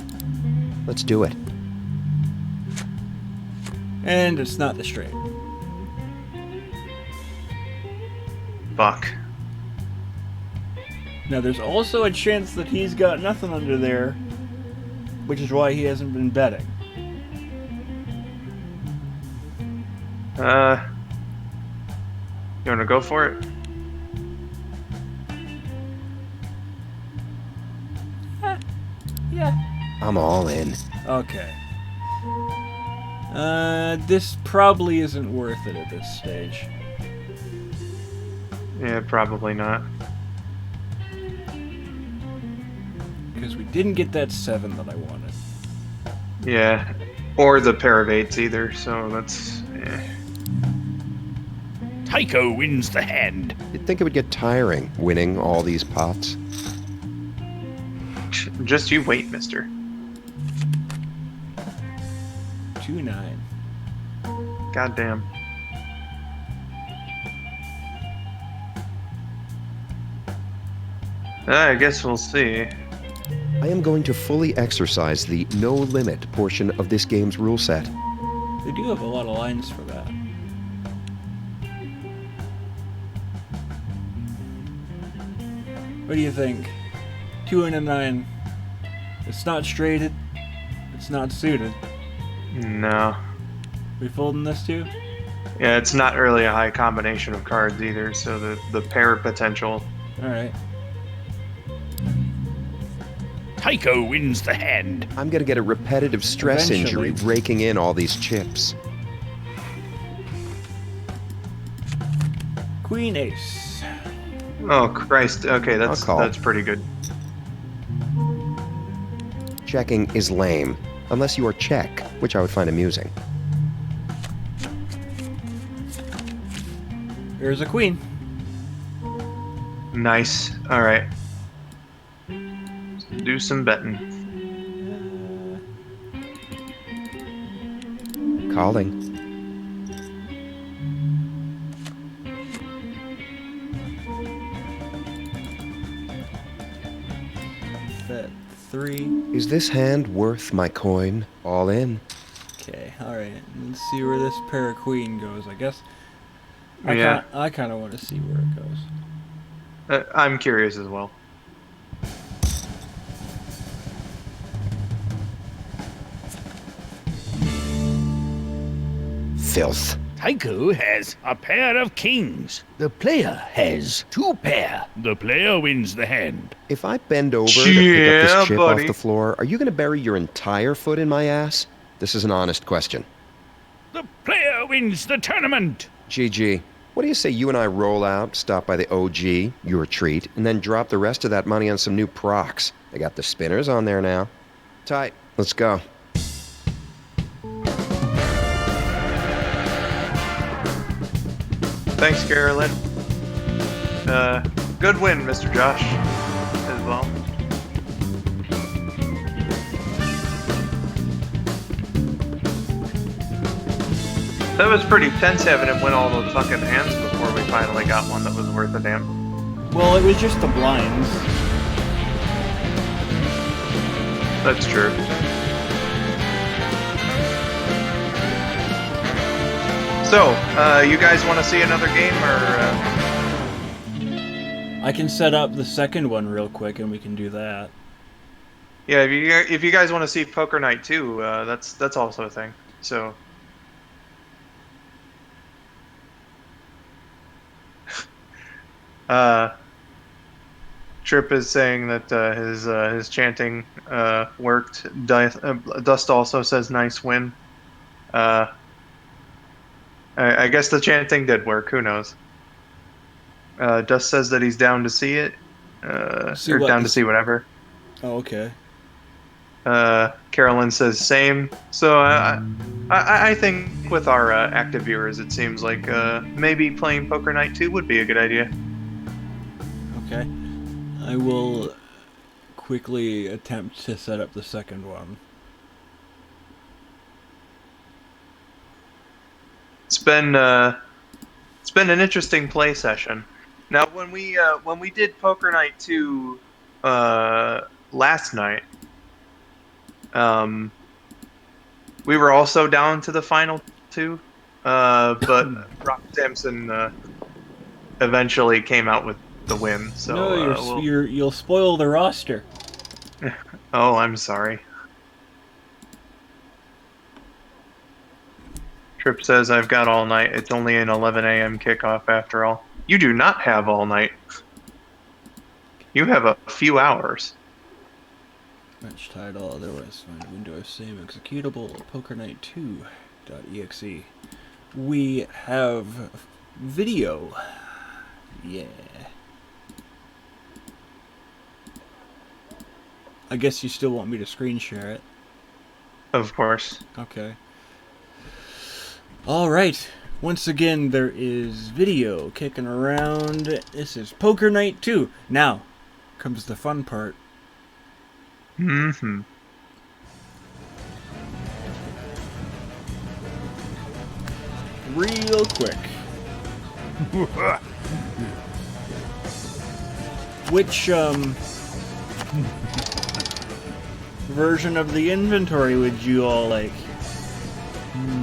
Let's do it. And it's not the straight. Fuck. Now, there's also a chance that he's got nothing under there, which is why he hasn't been betting. You wanna go for it? Yeah. I'm all in. Okay. This probably isn't worth it at this stage. Yeah, probably not. Because we didn't get that 7 that I wanted. Yeah, or the pair of 8s either, so that's... Tycho wins the hand. You'd think it would get tiring winning all these pots. Just you wait, mister. 2-9. Goddamn. I guess we'll see. I am going to fully exercise the no limit portion of this game's rule set. They do have a lot of lines for that. What do you think? 2 and a 9. It's not straighted. It's not suited. No. We folding this too? Yeah, it's not really a high combination of cards either, so the pair potential. Alright. Tycho wins the hand. I'm gonna get a repetitive stress Eventually. injury raking in all these chips. Queen ace. Oh Christ. Okay, I'll call. that's pretty good. Checking is lame, unless you are check, which I would find amusing. Here's a queen. Nice. All right. Do some betting. Calling. Bet 3. Is this hand worth my coin? All in. Okay, alright. Let's see where this pair of queen goes, I guess. Yeah. I kind of want to see where it goes. I'm curious as well. Filth. Tycho has a pair of kings. The player has 2 pair. The player wins the hand. If I bend over to pick up Yeah, this chip buddy. off the floor, are you going to bury your entire foot in my ass? This is an honest question. The player wins the tournament. GG. What do you say you and I roll out, stop by the OG, your treat, and then drop the rest of that money on some new procs? They got the spinners on there now. Tight. Let's go. Thanks, Carolyn. Good win, Mr. Josh, as well. That was pretty tense having him win all those fucking hands before we finally got one that was worth a damn. Well, it was just the blinds. That's true. So, you guys want to see another game, or? I can set up the second one real quick, and we can do that. Yeah, if you guys want to see Poker Night 2, that's also a thing. So. Trip is saying that his chanting worked. Dust also says nice win. I guess the chanting did work. Who knows? Dust says that he's down to see it, or down to see whatever. Oh, okay. Carolyn says same. So I think with our active viewers, it seems like maybe playing Poker Night 2 would be a good idea. Okay. I will quickly attempt to set up the second one. It's been an interesting play session. Now, when we did Poker Night 2 last night, we were also down to the final 2, but Rock Sampson eventually came out with the win. So No, you'll spoil the roster. Oh, I'm sorry. Trip says I've got all night. It's only an 11 a.m. kickoff after all. You do not have all night. You have a few hours. Match title, otherwise find Windows save executable pokernight2.exe. We have video. Yeah. I guess you still want me to screen share it. Of course. Okay. Alright. Once again, there is video kicking around. This is Poker Night 2. Now comes the fun part. Mm-hmm. Real quick. Which, version of the inventory would you all like?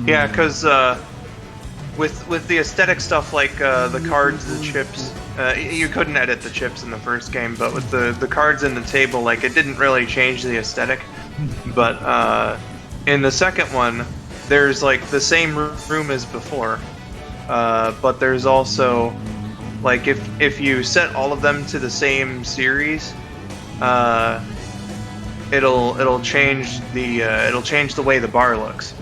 Yeah, because with the aesthetic stuff like the cards, the chips, you couldn't edit the chips in the first game, but with the cards in the table, like it didn't really change the aesthetic. But in the second one, there's like the same room as before, but there's also like if you set all of them to the same series, it'll change the way the bar looks.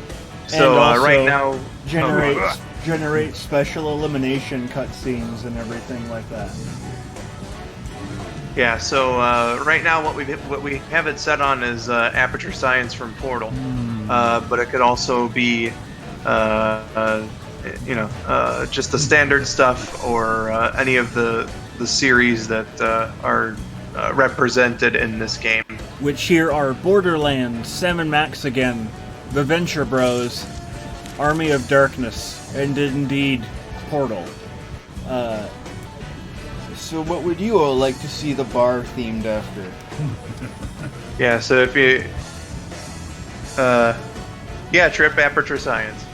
So And also right now, generates generate special elimination cutscenes and everything like that. Yeah, so right now what we have it set on is aperture science from Portal, but it could also be, just the standard stuff or any of the series that are represented in this game. Which here are Borderlands, Sam and Max again, The Venture Bros, Army of Darkness, and indeed Portal. So what would you all like to see the bar themed after? Yeah, so if you... Trip Aperture Science.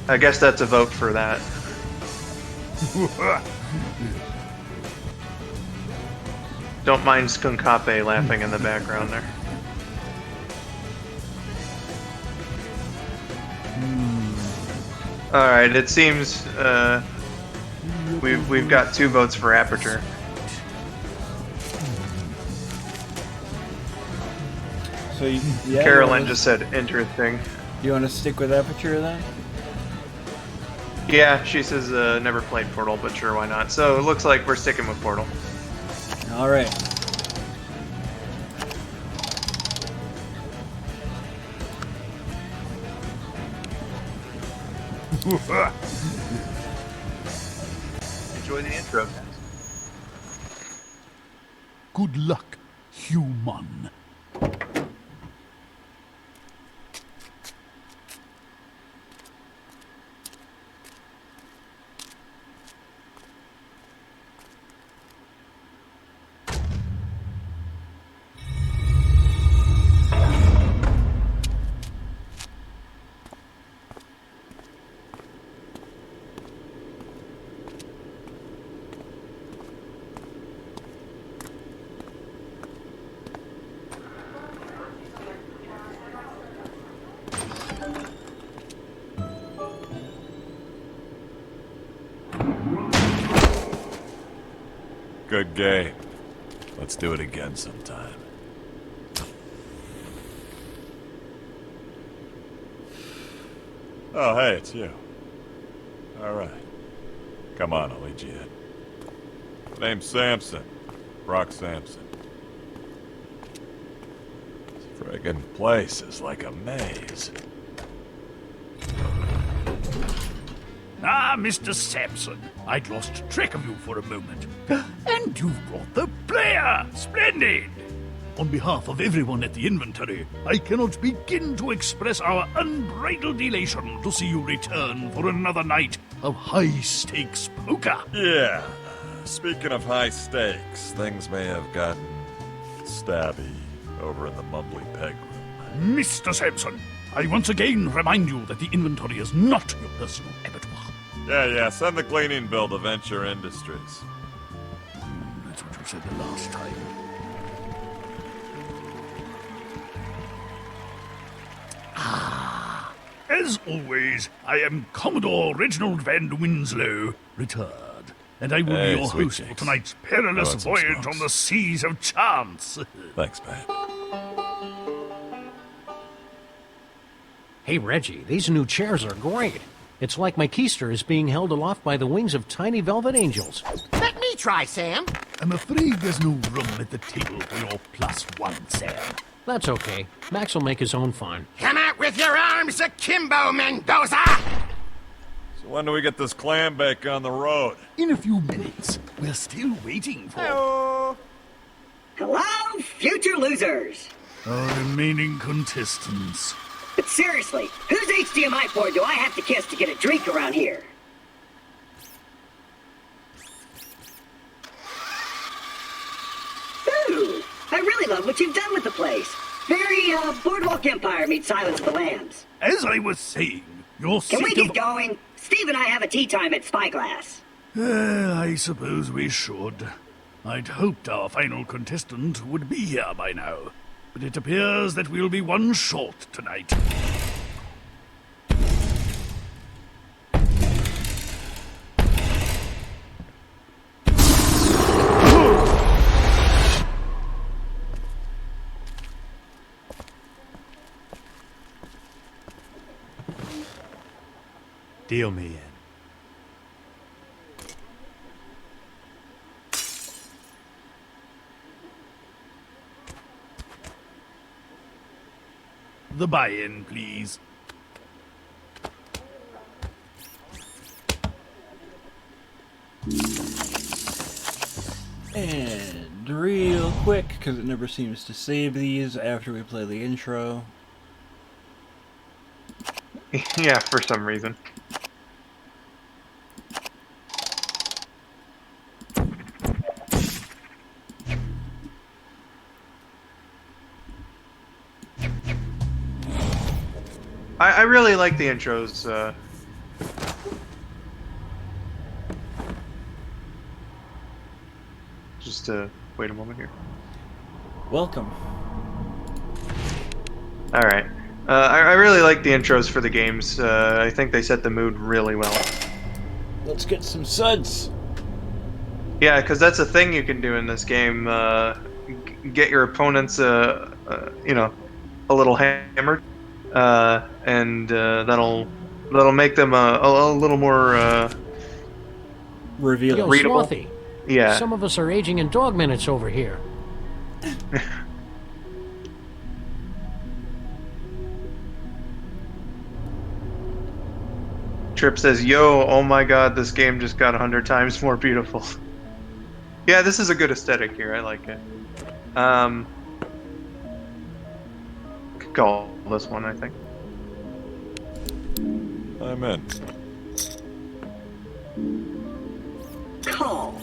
I guess that's a vote for that. Don't mind Skunkape laughing in the background there. Alright, it seems we've got 2 votes for Aperture. So Carolyn just said interesting. You want to stick with Aperture then? Yeah, she says never played Portal, but sure, why not? So it looks like we're sticking with Portal. All right. Enjoy the intro, guys. Good luck, human. Good game. Let's do it again sometime. Oh, hey, it's you. Alright. Come on, I'll lead you in. Name's Samson. Brock Samson. This friggin' place is like a maze. Ah, Mr. Sampson, I'd lost track of you for a moment. And you've brought the player! Splendid! On behalf of everyone at the inventory, I cannot begin to express our unbridled elation to see you return for another night of high-stakes poker. Yeah. Speaking of high stakes, things may have gotten stabby over in the Mumbly Peg room. Mr. Sampson, I once again remind you that the inventory is not your personal abattoir. Yeah, send the cleaning bill to Venture Industries. That's what you said the last time. As always, I am Commodore Reginald Van Winslow, retired, and I will be your sweet host for cheeks. tonight's perilous want some voyage smokes? on the seas of chance. Thanks, man. Hey, Reggie, these new chairs are great. It's like my keister is being held aloft by the wings of tiny velvet angels. Let me try, Sam. I'm afraid there's no room at the table for your +1, Sam. That's okay. Max will make his own fun. Come out with your arms akimbo, Mendoza! So when do we get this clam bake on the road? In a few minutes, we're still waiting for Hello, future losers! our remaining contestants. But seriously, whose HDMI port do I have to kiss to get a drink around here? Ooh, I really love what you've done with the place. Very, Boardwalk Empire meets Silence of the Lambs. As I was saying, your Can we seat get of... going? Steve and I have a tea time at Spyglass. I suppose we should. I'd hoped our final contestant would be here by now, but it appears that we'll be one short tonight. Deal me in. The buy-in, please. And real quick, because it never seems to save these after we play the intro. Yeah, for some reason. I really like the intros. Just wait a moment here. Welcome. All right. I really like the intros for the games. I think they set the mood really well. Let's get some suds. Yeah, because that's a thing you can do in this game. Get your opponents, you know, a little hammered, and that'll make them a little more revealing. Yo, readable. Slothy. Yeah. Some of us are aging in dog minutes over here. Trip says, "Yo, oh my God, this game just got 100 times more beautiful." Yeah, this is a good aesthetic here. I like it. Could call this one, I think. I'm in. Call.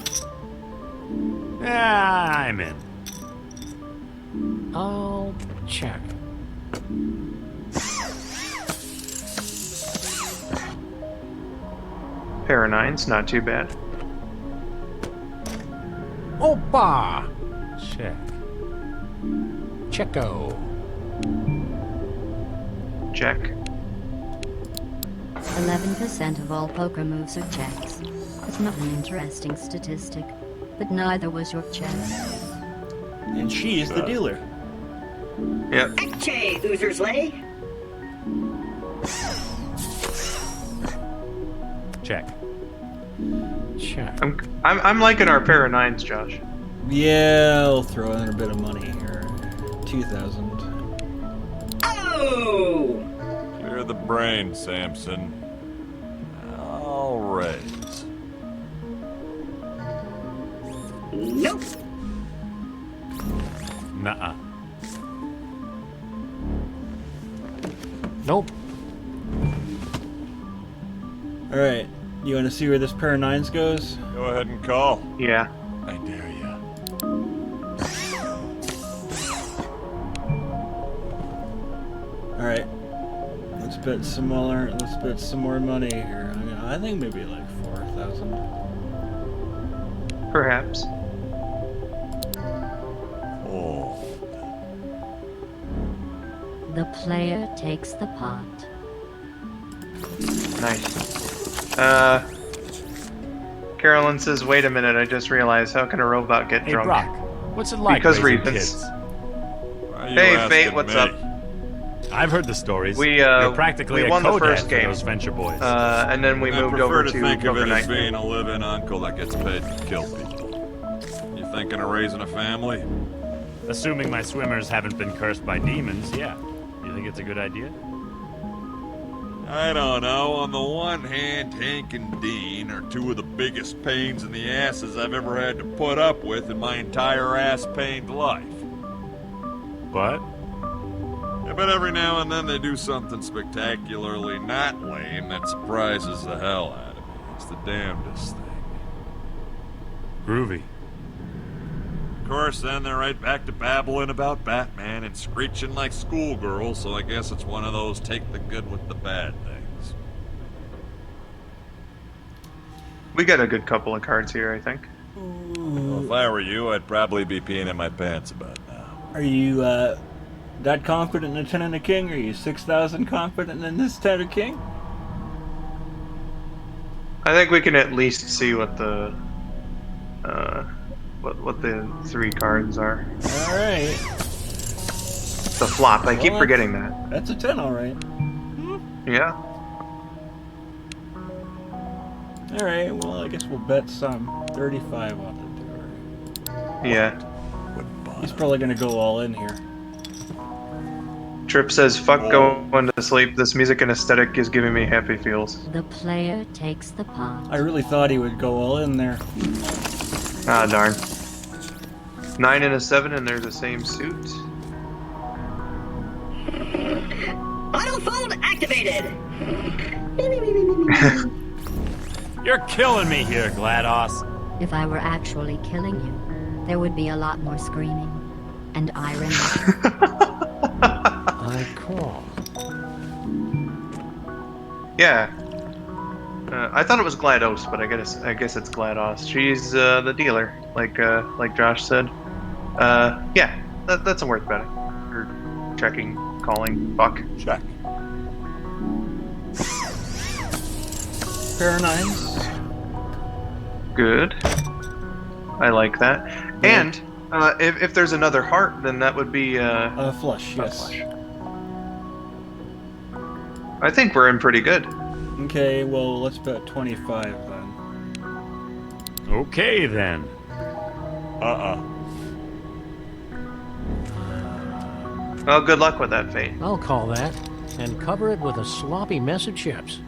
I'm in. I'll check. Pair of nines, not too bad. Opa! Check. Checko. Check. 11% of all poker moves are checks. It's not an interesting statistic, but neither was your check. And she is the dealer. Yep. Eche, Oozer's Lay. Check. Check. I'm liking our pair of nines, Josh. Yeah, I'll throw in a bit of money here. 2,000. Oh! Clear the brain, Samson. I'll raise. Nope. Nuh-uh. Nope. Alright, you want to see where this pair of nines goes? Go ahead and call. Yeah. I dare ya. Alright. Let's bet some more money here. I think maybe like 4,000. Perhaps. Oh. The player takes the pot. Nice. Carolyn says, "Wait a minute! I just realized. How can a robot get Hey, drunk?" Brock, what's it like Because raising reasons. kids? Why are you Hey, asking Fate, what's me? up? I've heard the stories. We You're practically we a won the co-dad first for game. those venture boys. And then we I moved prefer over to to think of Poker it as Night. being a live-in uncle that gets paid to kill people. You thinking of raising a family? Assuming my swimmers haven't been cursed by demons, yeah. You think it's a good idea? I don't know. On the one hand, Hank and Dean are two of the biggest pains in the asses I've ever had to put up with in my entire ass-pained life. But? Yeah, but every now and then they do something spectacularly not lame that surprises the hell out of me. It's the damnedest thing. Groovy. Of course, then they're right back to babbling about Batman and screeching like schoolgirls, so I guess it's one of those take the good with the bad things. We got a good couple of cards here, I think. Well, if I were you, I'd probably be peeing in my pants about now. Are you that confident in a 10 and a king? Are you 6,000 confident in this 10 and a king? I think we can at least see what the what the three cards are. All right. The flop. I keep Well, forgetting that. That's a 10, all right. Yeah. Alright, well, I guess we'll bet some. 35 on the door. Yeah. He's probably gonna go all in here. Trip says, fuck going to sleep. This music and aesthetic is giving me happy feels. The player takes the pot. I really thought he would go all in there. Ah, darn. 9 and a 7, and they're the same suit. Auto phone activated. You're killing me here, GLaDOS. If I were actually killing you, there would be a lot more screaming and irony. I call. Yeah. I thought it was GLaDOS, but I guess it's GLaDOS. She's the dealer, like Josh said. Yeah, that's a worth betting. Or checking, calling, fuck. Check. Pair of 9s. Good. I like that. And if there's another heart, then that would be a flush. Yes. Flush. I think we're in pretty good. Okay, well, let's bet 25 then. Okay, then. Well, good luck with that, Fate. I'll call that, and cover it with a sloppy mess of chips.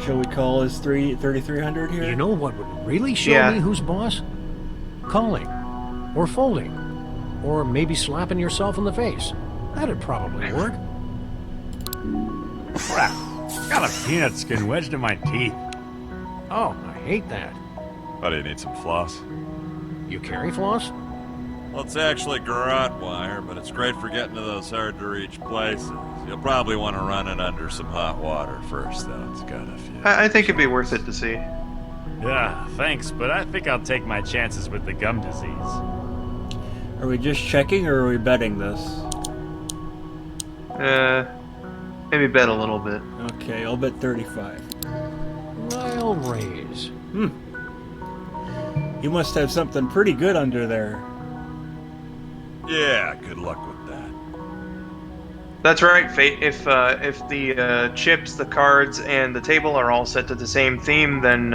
Shall we call his 3,300 here? You know what would really show me who's boss? Calling. Or folding. Or maybe slapping yourself in the face. That'd probably work. Crap. Got a peanut skin wedged in my teeth. Oh, I hate that. How do you need some floss? You carry floss? Well, it's actually garrote wire, but it's great for getting to those hard-to-reach places. You'll probably want to run it under some hot water first, though. It's got a few. I think it'd be worth it to see. Yeah, thanks, but I think I'll take my chances with the gum disease. Are we just checking, or are we betting this? Maybe bet a little bit. Okay, I'll bet 35. I'll raise. You must have something pretty good under there. Yeah, good luck with that. That's right, Fate. If the chips, the cards, and the table are all set to the same theme, then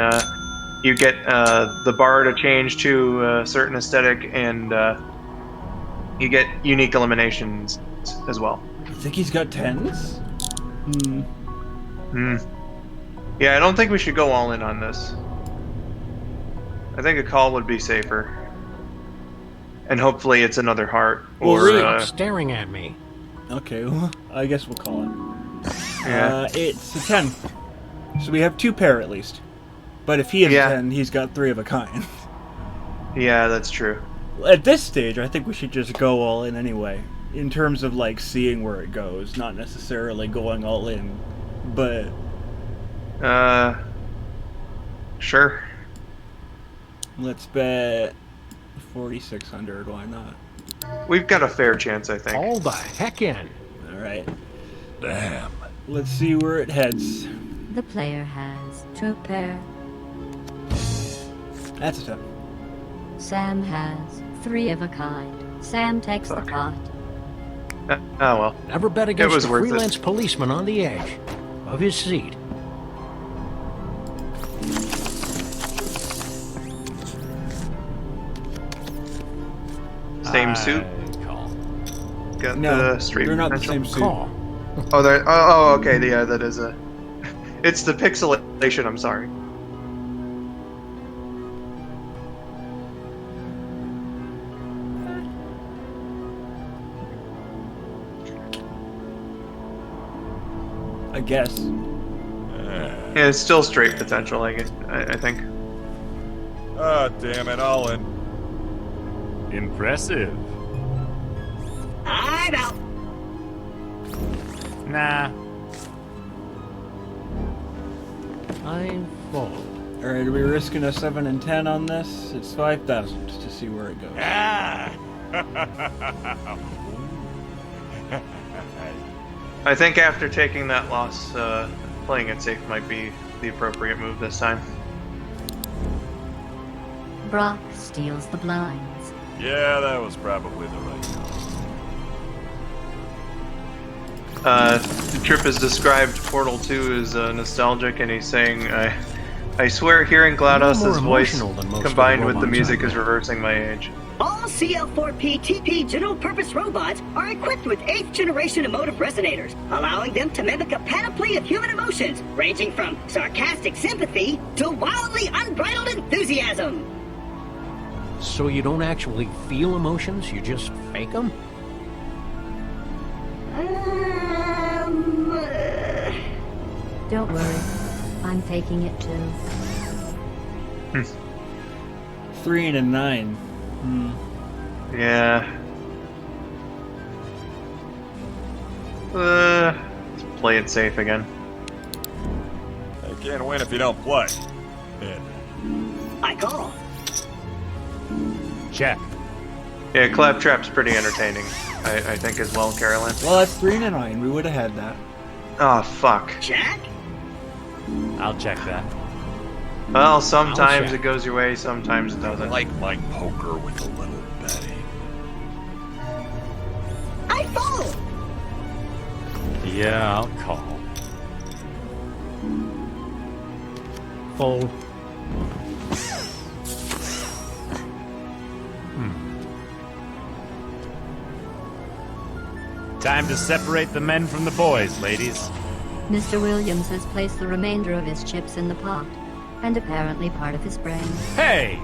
you get the bar to change to a certain aesthetic, and you get unique eliminations as well. You think he's got 10s? Yeah, I don't think we should go all in on this. I think a call would be safer. And hopefully it's another heart. Stop staring at me. Okay, well, I guess we'll call it. Yeah. It's a 10. So we have 2 pair at least. But if he has 10, he's got 3 of a kind. Yeah, that's true. At this stage, I think we should just go all in anyway. In terms of, like, seeing where it goes. Not necessarily going all in. But... Sure. Let's bet 4,600. Why not? We've got a fair chance, I think. All the heck in. Alright. Damn. Let's see where it heads. The player has 2 pair. That's a 10. Sam has 3 of a kind. Sam takes the pot. Oh well. Never bet against a freelance policeman on the edge of his seat. Same suit. Got the straight they're not potential. the same suit. Call. Oh, they're oh okay. Yeah, that is a. It's the pixelation. I'm sorry. I guess. Yeah, it's still straight potential. I think. Ah, damn it! All in. Impressive. I'm out. Nah. I'm full. Alright, are we risking a 7 and 10 on this? It's 5,000 to see where it goes. Ah! I think after taking that loss, playing it safe might be the appropriate move this time. Brock steals the blinds. Yeah, that was probably the right call. Trip has described Portal 2 as nostalgic, and he's saying, I swear hearing GLaDOS's voice combined with the music is reversing my age. All CL4P TP general purpose robots are equipped with 8th generation emotive resonators, allowing them to mimic a panoply of human emotions, ranging from sarcastic sympathy to wildly unbridled enthusiasm. So you don't actually feel emotions, you just fake them? Don't worry. I'm faking it too. 3 and a 9. Yeah. Let's play it safe again. You can't win if you don't play. Yeah. I call. Check. Yeah, Claptrap's pretty entertaining, I think, as well, Carolyn. Well, that's 3 and a 9. We would have had that. Oh, fuck. Jack? I'll check that. Well, sometimes it goes your way, sometimes it doesn't. I like my poker with a little betting. I fold! Yeah, I'll call. Fold. Time to separate the men from the boys, ladies. Mr. Williams has placed the remainder of his chips in the pot, and apparently part of his brain. Hey!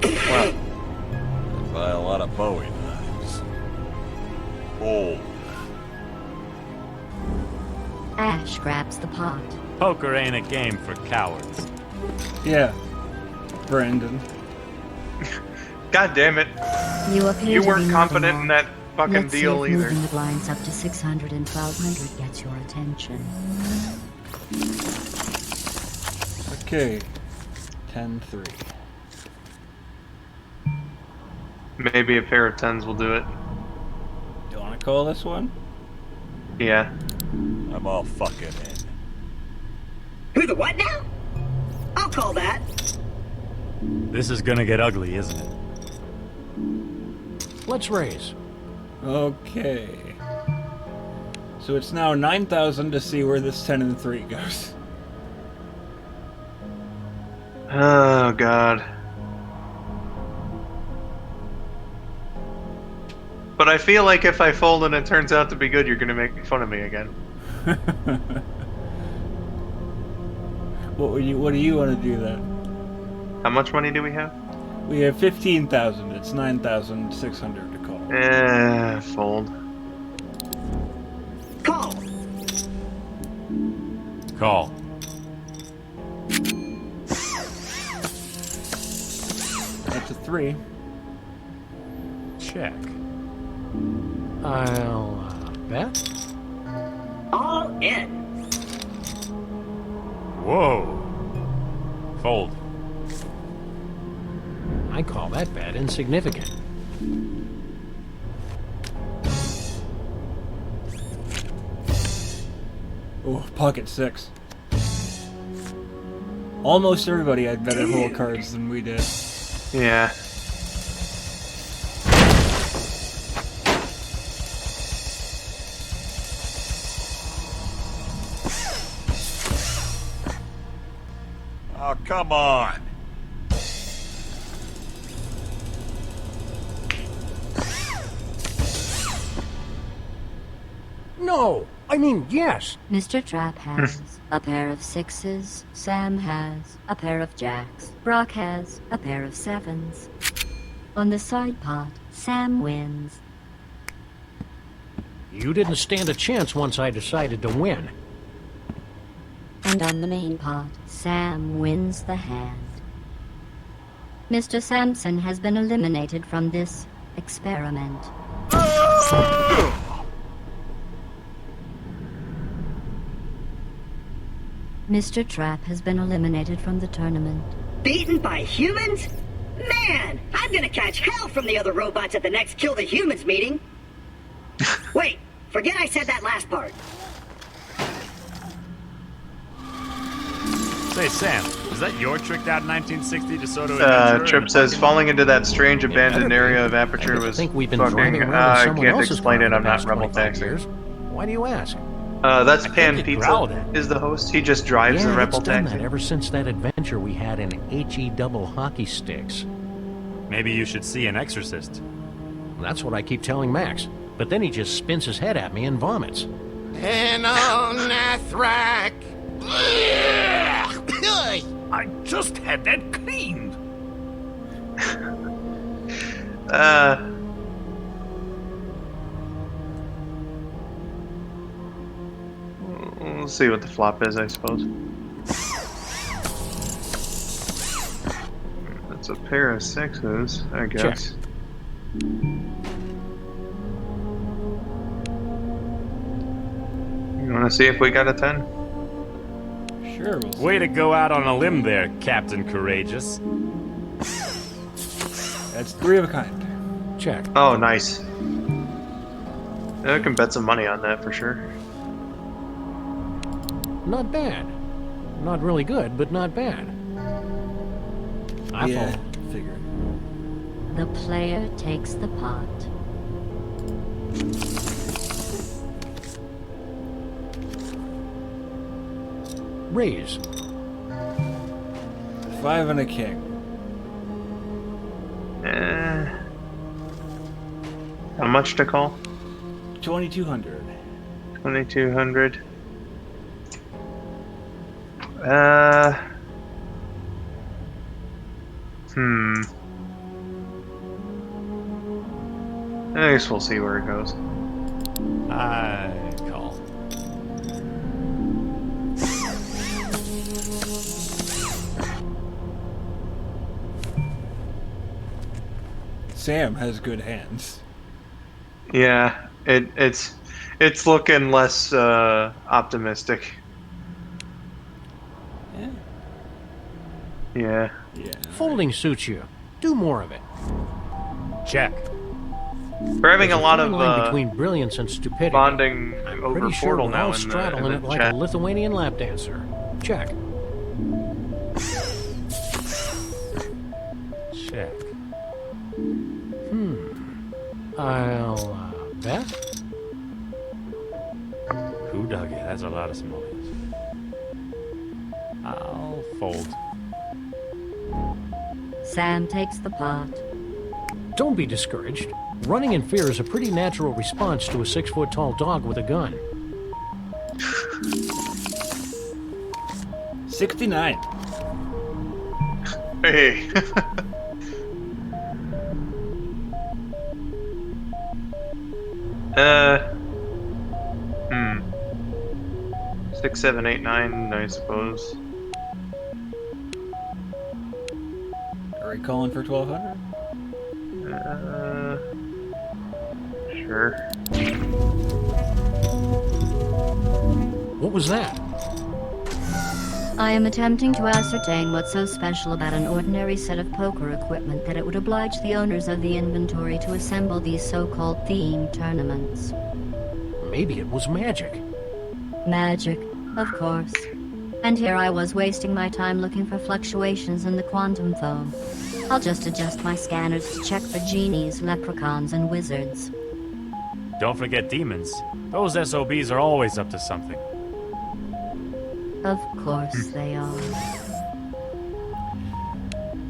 Well, I buy a lot of Bowie knives. Old. Ash grabs the pot. Poker ain't a game for cowards. Yeah. Brandon. God damn it. You appear You to weren't be confident in that fucking Let's deal see if either. moving the blinds up to 600 and 1200 gets your attention. Okay. 10-3. Maybe a pair of 10s will do it. You want to call this one? Yeah. I'm all fucking in. Who the what now? I'll call that. This is gonna get ugly, isn't it? Let's raise. Okay. So it's now 9,000 to see where this 10 and 3 goes. Oh, God. But I feel like if I fold and it turns out to be good, you're going to make fun of me again. What do you want to do then? How much money do we have? We have 15,000. It's 9,600 to call. Fold. Call. Call. That's a 3. Check. I'll bet. All in. Whoa. Fold. I call that bet insignificant. Oh, pocket 6. Almost everybody had better whole cards than we did. Yeah. Oh, come on. No! I mean, yes! Mr. Trap has a pair of 6s, Sam has a pair of jacks, Brock has a pair of 7s. On the side pot, Sam wins. You didn't stand a chance once I decided to win. And on the main pot, Sam wins the hand. Mr. Sampson has been eliminated from this experiment. Mr. Trap has been eliminated from the tournament. Beaten by humans? Man, I'm gonna catch hell from the other robots at the next Kill the Humans meeting. Wait, forget I said that last part. Say, Sam, was that your tricked out 1960 DeSoto adventure? Trip says falling into that strange abandoned area of Aperture was I think we've been fucking. driving around in I someone can't else's explain car it. for I'm the not past Rebel 25 Taxi. years. Why do you ask? That's I Pan think it Pizza. growled at Is the host? He just drives the Yeah, Rebel it's done taxi. that ever since that adventure we had in HE double hockey sticks. Maybe you should see an exorcist. That's what I keep telling Max. But then he just spins his head at me and vomits. Nathrak! I just had that cleaned. We'll see what the flop is, I suppose. That's a pair of sixes, I guess. You want to see if we got a 10? Sure. Way to go out on a limb there, Captain Courageous. That's 3 of a kind. Check. Oh, nice. I can bet some money on that for sure. Not bad. Not really good, but not bad. I fold. Figured. The player takes the pot. Raise. 5 and a king. How much to call? 2,200. 2,200. I guess we'll see where it goes. I call. Sam has good hands. Yeah, it's looking less optimistic. Yeah. Folding suits you. Do more of it. Check. We're having a lot fine line of between brilliance and stupidity. bonding over Pretty sure Portal we're now all in straddling the it like chat. a Lithuanian lap dancer. Check. Check. I'll bet. Who dug it? That's a lot of simoleons. I'll fold. Sam takes the pot. Don't be discouraged. Running in fear is a pretty natural response to a 6-foot-tall dog with a gun. 69. Hey. 6, 7, 8, 9, I suppose. Are we calling for 1,200? Sure. What was that? I am attempting to ascertain what's so special about an ordinary set of poker equipment that it would oblige the owners of the inventory to assemble these so-called theme tournaments. Maybe it was magic. Magic, of course. And here I was wasting my time looking for fluctuations in the quantum foam. I'll just adjust my scanners to check for genies, leprechauns, and wizards. Don't forget demons. Those SOBs are always up to something. Of course they are.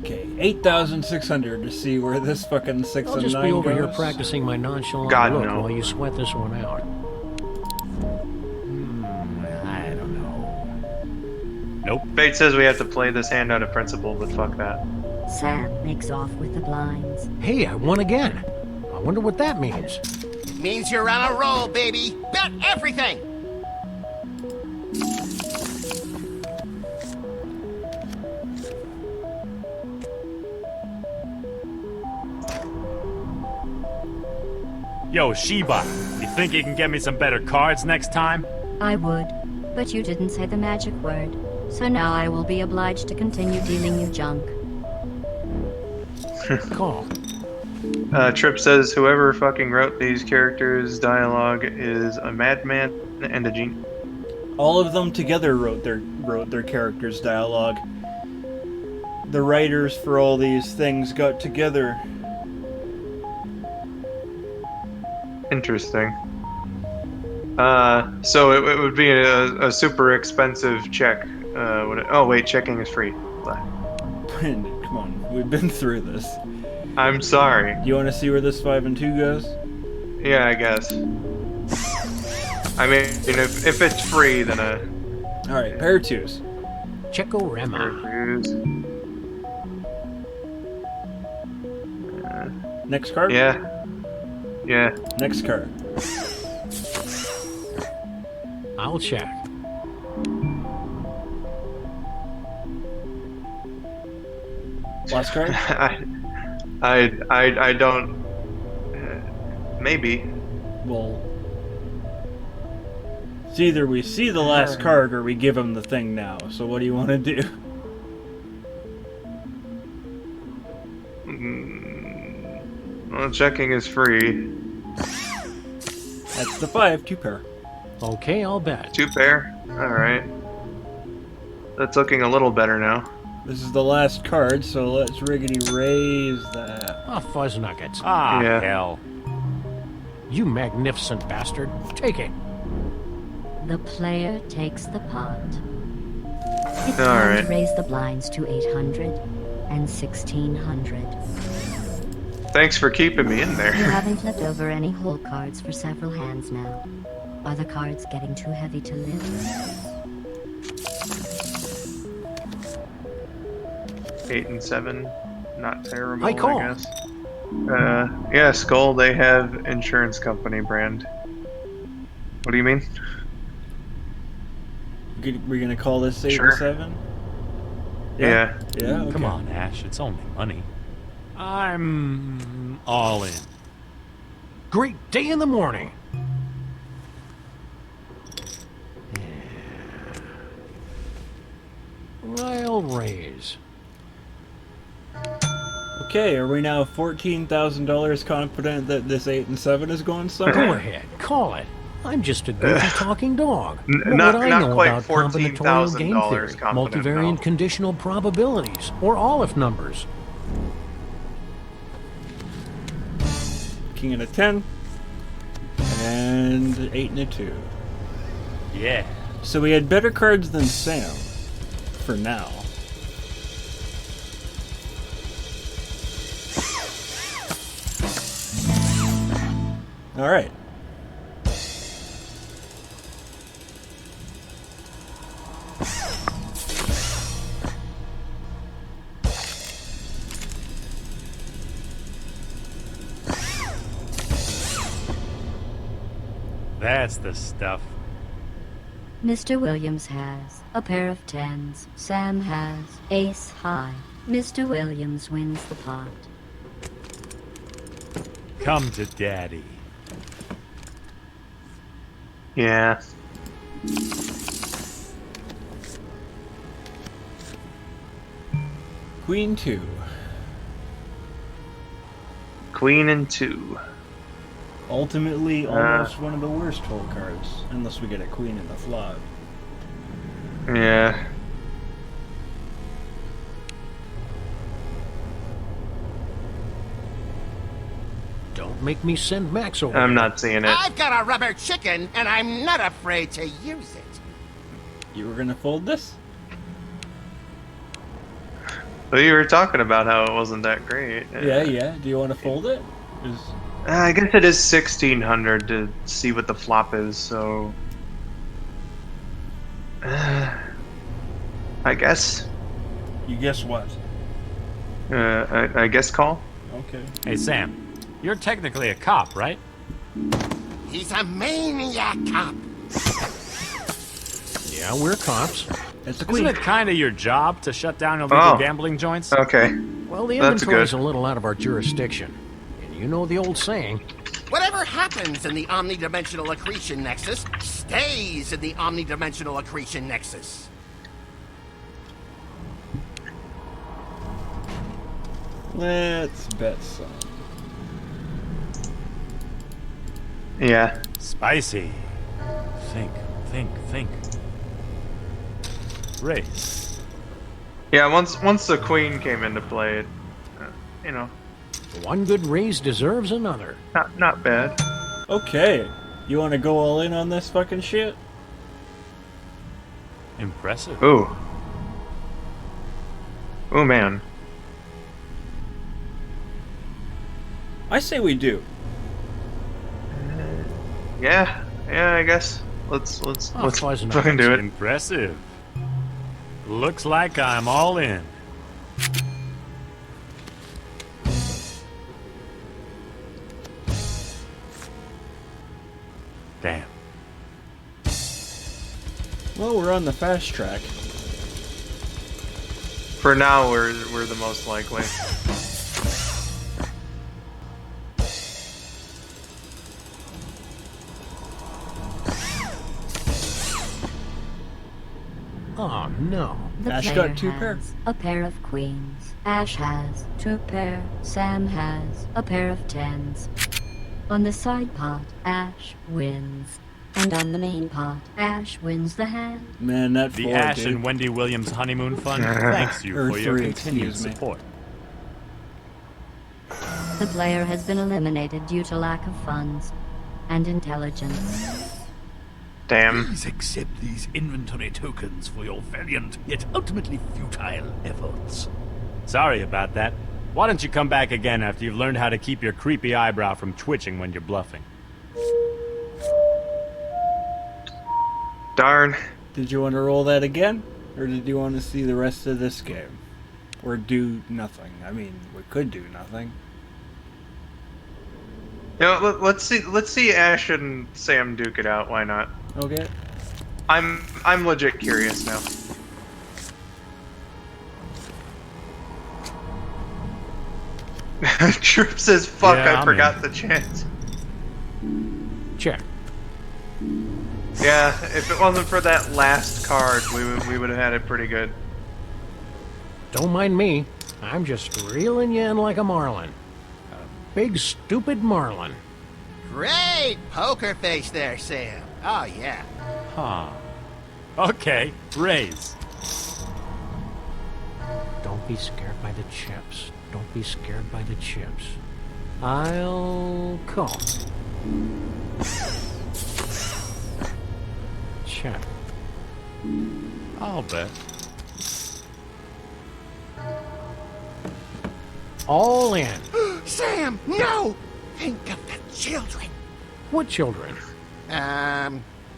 Okay, 8,600 to see where this fucking 6 I'll and just 9 be over goes. here practicing my nonchalant God, look no. while you sweat this one out. I don't know. Nope. Fate says we have to play this hand out of principle, but fuck that. Sam makes off with the blinds. Hey, I won again. I wonder what that means. Means you're on a roll, baby. Bet everything. Yo, Sheba, you think you can get me some better cards next time? I would, but you didn't say the magic word. So now I will be obliged to continue dealing you junk. Call. Trip says whoever fucking wrote these characters' dialogue is a madman and a genius. All of them together wrote their characters' dialogue. The writers for all these things got together. Interesting. So it would be a super expensive check. Oh wait, checking is free. Brandon, come on. We've been through this. I'm sorry. Do you want to see where this 5 and 2 goes? Yeah, I guess. I mean, if it's free, then Alright, pair of 2s. Checorama. Next card? Yeah. Yeah. Next card. I'll check. Last card? I don't. Maybe. Well, it's either we see the last card or we give him the thing now. So what do you want to do? Well, checking is free. That's the 5, 2 pair. Okay, I'll bet. 2 pair? Alright. That's looking a little better now. This is the last card, so let's riggedy raise that. Ah, fuzz nuggets. Ah, Yeah. hell. You magnificent bastard. Take it. The player takes the pot. It's All time right. to raise the blinds to 800 and 1600. Thanks for keeping me in You there. haven't flipped over any whole cards for several hands now. Are the cards getting too heavy to lift? 8 and 7. Not terrible, I call. I guess. Yeah, Skull, they have insurance company brand. What do you mean? We're gonna call this 8 Sure. and 7? Yeah. Yeah, okay. Come on, Ash. It's only money. I'm all in. Great day in the morning. I'll raise. Okay, are we now $14,000 confident that this 8 and 7 is going somewhere? Go ahead, call it. I'm just a goofy talking dog. What not- would I not know quite about combinatorial game $14,000 theory, confident, multivariant no. conditional probabilities, or Aleph numbers? King and a 10. And 8 and a 2. Yeah. So we had better cards than Sam. For now. Alright. That's the stuff. Mr. Williams has a pair of 10s. Sam has ace high. Mr. Williams wins the pot. Come to daddy. Yeah. Queen 2. Queen and 2. Ultimately, almost one of the worst hole cards. Unless we get a queen in the flop. Yeah. Don't make me send Max over. I'm not seeing it. I've got a rubber chicken, and I'm not afraid to use it. You were gonna fold this? Well, you were talking about how it wasn't that great. Yeah. Do you want to fold it? I guess it is 1600 to see what the flop is, so... I guess. You guess what? I guess call? Okay. Hey, Sam. You're technically a cop, right? He's a maniac cop. Yeah, we're cops. It's a Isn't it kind of your job to shut down illegal gambling joints? Okay. Well, the That's inventory's good. a little out of our jurisdiction. And you know the old saying. Whatever happens in the omnidimensional accretion nexus stays in the omnidimensional accretion nexus. Let's bet some. Yeah. Spicy. Think. Race. Yeah, once the queen came into play, it, One good raise deserves another. not bad. Okay. You want to go all in on this fucking shit? Impressive. Ooh. Oh man. I say we do. Yeah, I guess. Let's fucking do it. Impressive. Looks like I'm all in. Damn. Well, we're on the fast track. For now, we're the most likely. Oh no. The Ash player got two has pair. a pair of queens. Ash has 2 pair. Sam has a pair of 10s. On the side pot, Ash wins. And on the main pot, Ash wins the hand. Man, that The 4, Ash dude. and Wendy Williams Honeymoon Fund thanks you Or for your 3, continued excuse me. support. The player has been eliminated due to lack of funds and intelligence. Damn. Please accept these inventory tokens for your valiant yet ultimately futile efforts. Sorry about that. Why don't you come back again after you've learned how to keep your creepy eyebrow from twitching when you're bluffing? Darn. Did you want to roll that again? Or did you want to see the rest of this game? Or do nothing? I mean, we could do nothing. You know, let's see Ash and Sam duke it out. Why not? Okay. I'm legit curious now. Troop says, "Fuck, Yeah, I I'm forgot in. the chance." Check. Yeah, if it wasn't for that last card, we would have had it pretty good. Don't mind me. I'm just reeling you in like a marlin. A big, stupid marlin. Great poker face there, Sam. Oh, yeah. Huh. Okay, raise. Don't be scared by the chips. Don't be scared by the chips. I'll call. Check. I'll bet. All in. Sam, no! Think of the children. What children?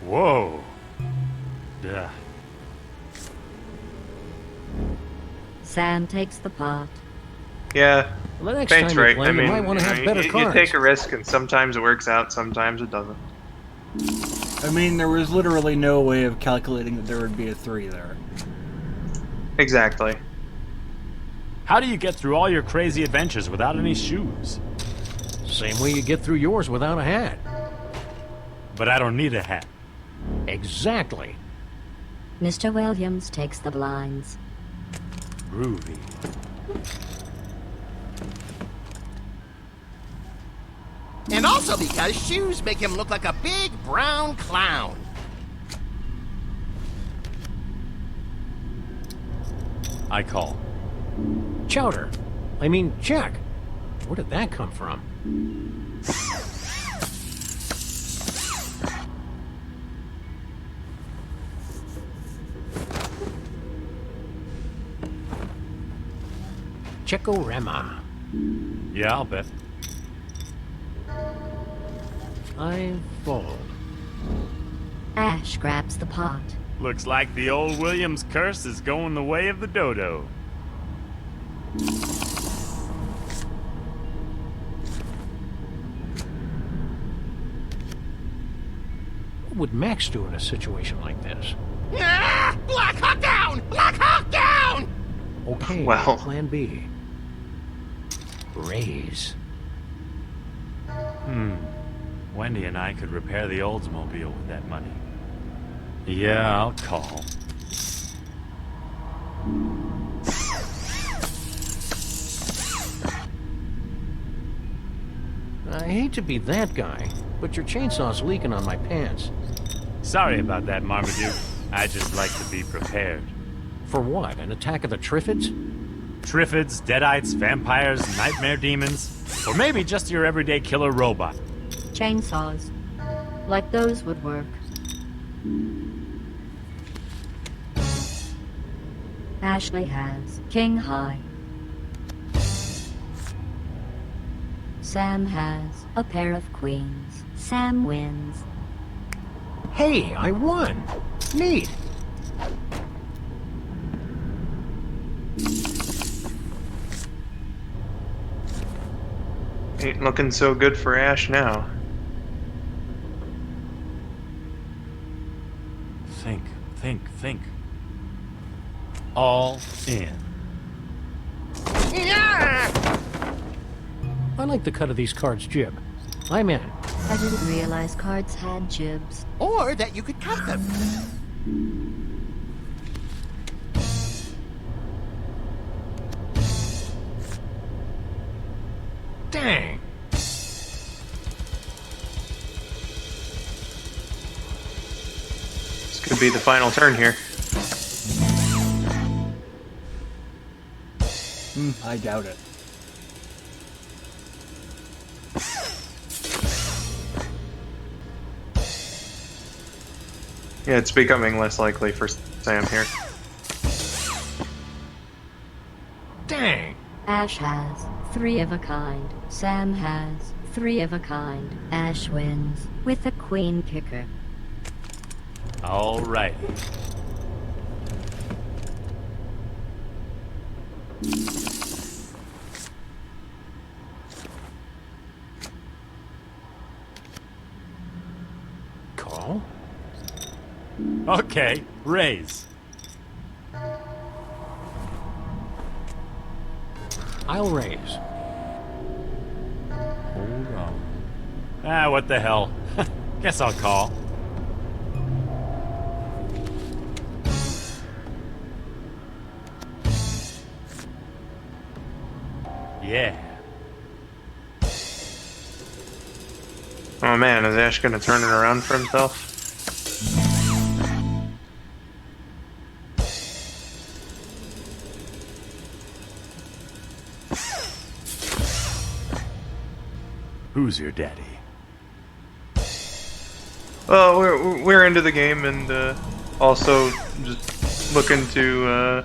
Whoa. Duh. Sam takes the pot. Yeah, Well, the next Faint's time you right. play, I mean, you might want to have better you cards. take a risk, and sometimes it works out, sometimes it doesn't. I mean, there was literally no way of calculating that there would be a 3 there. Exactly. How do you get through all your crazy adventures without any shoes? Same way you get through yours without a hat. But I don't need a hat. Exactly. Mr. Williams takes the blinds. Groovy. And also because shoes make him look like a big brown clown. I call. Chowder. I mean, check. Where did that come from? Checorema. Yeah, I'll bet. I fold. Ash grabs the pot. Looks like the old Williams curse is going the way of the dodo. What would Max do in a situation like this? Ah! Black Hawk down! Black Hawk down! Okay, Well. plan B. Raise. Wendy and I could repair the Oldsmobile with that money. Yeah, I'll call. I hate to be that guy, but your chainsaw's leaking on my pants. Sorry about that, Marmaduke. I just like to be prepared. For what? An attack of the Triffids? Triffids, Deadites, vampires, nightmare demons, or maybe just your everyday killer robot. Chainsaws. Like those would work. Ashley has king high. Sam has a pair of queens. Sam wins. Hey, I won! Neat! Ain't looking so good for Ash now. Think. All in. I like the cut of these cards, Jib. I'm in. I didn't realize cards had jibs. Or that you could cut them. Dang! This could be the final turn here. I doubt it. Yeah, it's becoming less likely for Sam here. Dang! Ash has 3 of a kind. Sam has 3 of a kind. Ash wins with a queen kicker. All right. Call? Okay, raise. I'll raise. Hold on. Ah, what the hell. Guess I'll call. Yeah. Oh man, is Ash gonna turn it around for himself? Who's your daddy? Well, we're into the game and also just looking to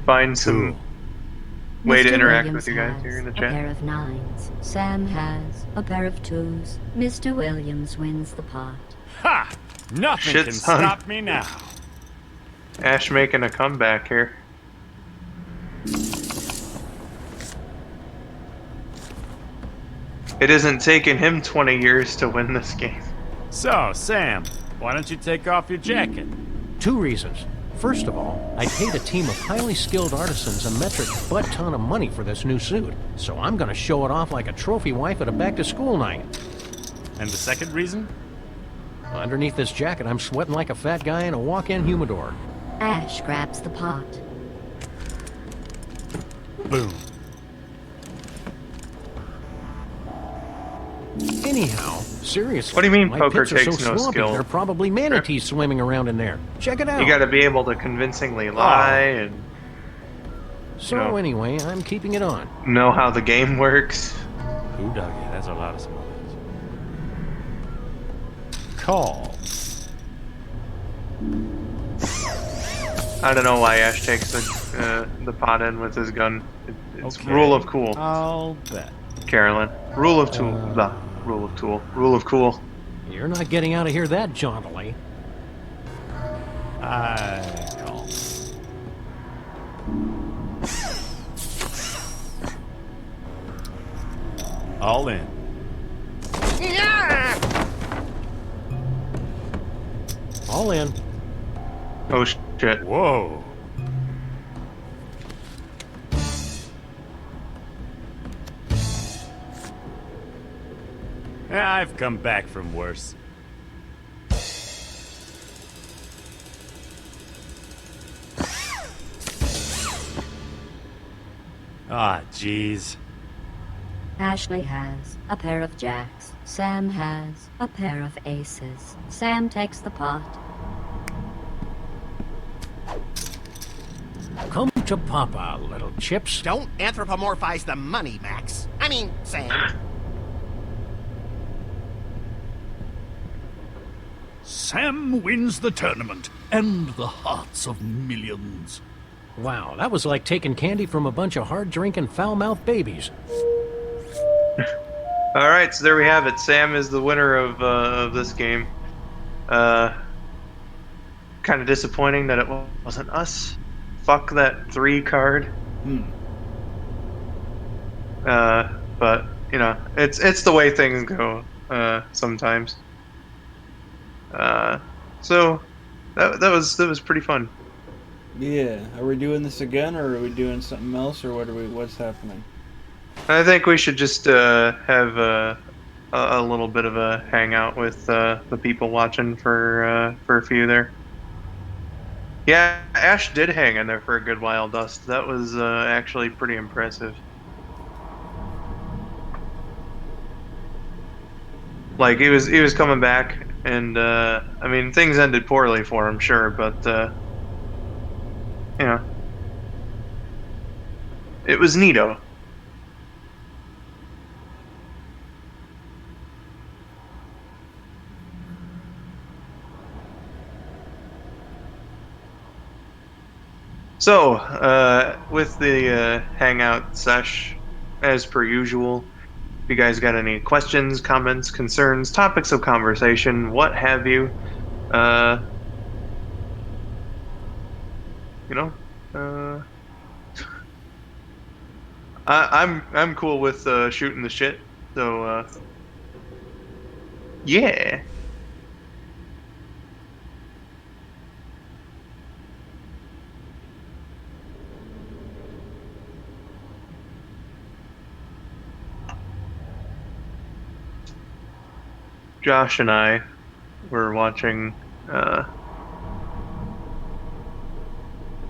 find some way to Mr. interact Williams with you guys has here in the a chat. pair of 9s. Sam has a pair of 2s. Mr. Williams wins the pot. Ha! Nothing Shit, can son. stop me now. Ash making a comeback here. It isn't taking him 20 years to win this game. So, Sam, why don't you take off your jacket? 2 reasons. First of all, I paid a team of highly skilled artisans a metric butt-ton of money for this new suit, so I'm gonna show it off like a trophy wife at a back-to-school night. And the second reason? Underneath this jacket, I'm sweating like a fat guy in a walk-in humidor. Ash grabs the pot. Boom. Anyhow, seriously. What do you mean my poker pits are takes so no swampy, skill? there are probably manatees swimming around in there. Check it out. You gotta be able to convincingly lie and So anyway, I'm keeping it on. know how the game works. Who dug it? That's a lot of smokes. Call. I don't know why Ash takes the pot in with his gun. It's Okay. rule of cool, I'll bet. Carolyn. Rule of tool. Blah. Rule of tool. Rule of cool. You're not getting out of here that jauntily. I call. All in. All in. Oh shit. Whoa. I've come back from worse. Ah, jeez. Ashley has a pair of jacks. Sam has a pair of aces. Sam takes the pot. Come to Papa, little chips. Don't anthropomorphize the money, Max. I mean, Sam. Sam wins the tournament and the hearts of millions. Wow, that was like taking candy from a bunch of hard-drinking, foul-mouthed babies. All right, so there we have it. Sam is the winner of this game. Kind of disappointing that it wasn't us. Fuck that 3 card. But you know, it's the way things go sometimes. So that was pretty fun. Yeah. Are we doing this again, or are we doing something else, or what's happening? I think we should just have a little bit of a hangout with the people watching for a few there. Yeah, Ash did hang in there for a good while, Dust. That was actually pretty impressive. Like he was coming back, and I mean things ended poorly for him, sure, but you know, it was neato. So, with the hangout sesh, as per usual, if you guys got any questions, comments, concerns, topics of conversation, what have you, you know, I'm cool with shooting the shit. So, yeah. Josh and I were watching a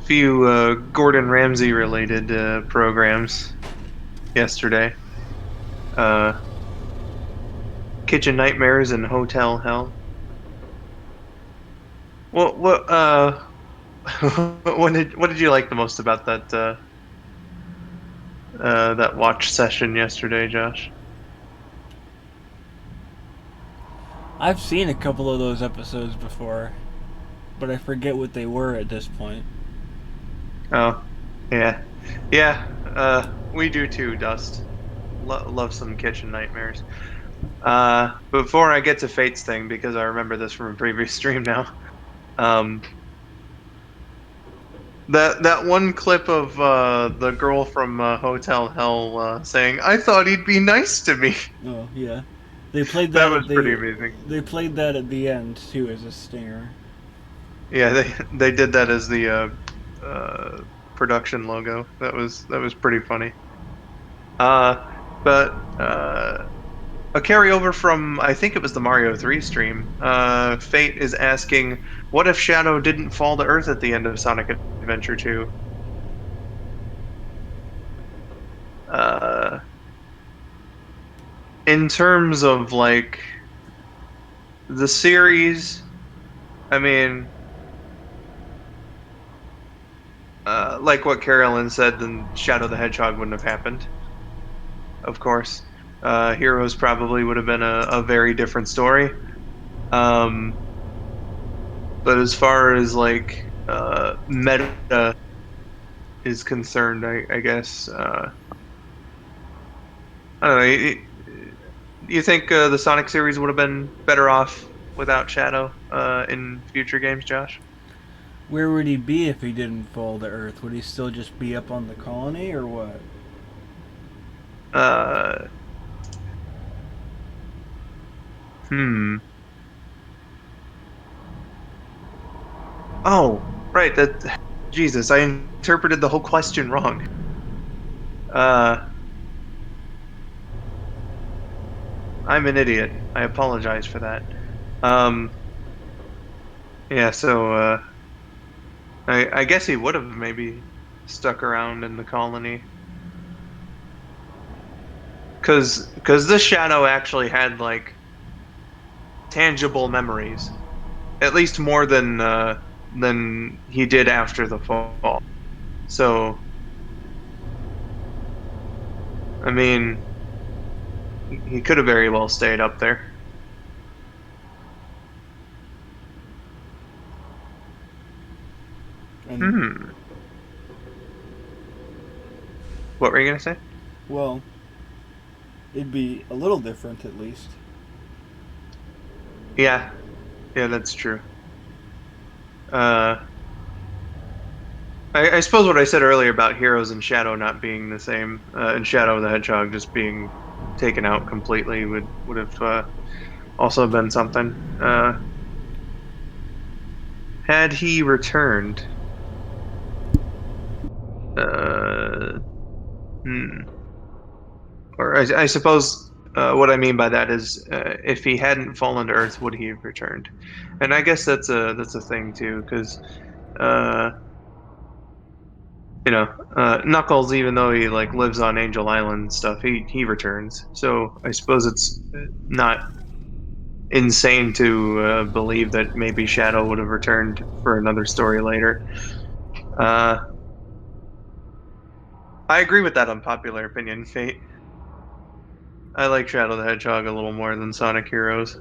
few Gordon Ramsay related programs yesterday. Kitchen Nightmares and Hotel Hell. What what did you like the most about that that watch session yesterday, Josh? I've seen a couple of those episodes before, but I forget what they were at this point. Oh, yeah. We do too, Dust. Love some Kitchen Nightmares. Before I get to Fate's thing, because I remember this from a previous stream now, that one clip of the girl from Hotel Hell saying, "I thought he'd be nice to me." Oh yeah, they played that. That was pretty amazing. They played that at the end too as a stinger. Yeah, they did that as the production logo. That was pretty funny. But a carryover from, I think it was the Mario 3 stream. Fate is asking, what if Shadow didn't fall to Earth at the end of Sonic Adventure 2? In terms of, like, the series, I mean, like what Carolyn said, then Shadow the Hedgehog wouldn't have happened. Of course. Heroes probably would have been a very different story. But as far as, like, meta is concerned, I guess, I don't know. You think the Sonic series would have been better off without Shadow in future games, Josh? Where would he be if he didn't fall to Earth? Would he still just be up on the colony, or what? Oh, right. That. Jesus, I interpreted the whole question wrong. I'm an idiot. I apologize for that. Yeah, so, I guess he would have maybe stuck around in the colony. Cause this Shadow actually had, like, tangible memories. At least more than he did after the fall. So, I mean, he could have very well stayed up there. And, What were you gonna say? well, it'd be a little different at least. Yeah, that's true. I suppose what I said earlier about Heroes and Shadow not being the same, and Shadow the Hedgehog just being taken out completely would have also been something. Had he returned, uh, or I suppose what I mean by that is if he hadn't fallen to Earth, would he have returned? And I guess that's a thing too, because uh, Knuckles, even though he like lives on Angel Island and stuff, he returns. So I suppose it's not insane to believe that maybe Shadow would have returned for another story later. Uh, I agree with that unpopular opinion, Fate. I like Shadow the Hedgehog a little more than Sonic Heroes.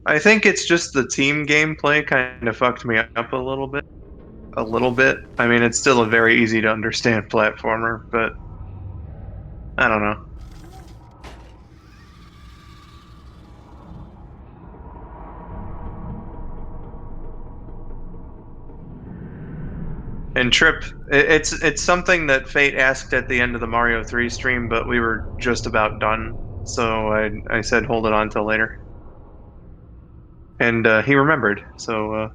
I think it's just the team gameplay kind of fucked me up a little bit. A little bit. I mean, it's still a very easy to understand platformer, but I don't know. And Trip, it's something that Fate asked at the end of the Mario 3 stream, but we were just about done, so I said hold it on till later. And he remembered, so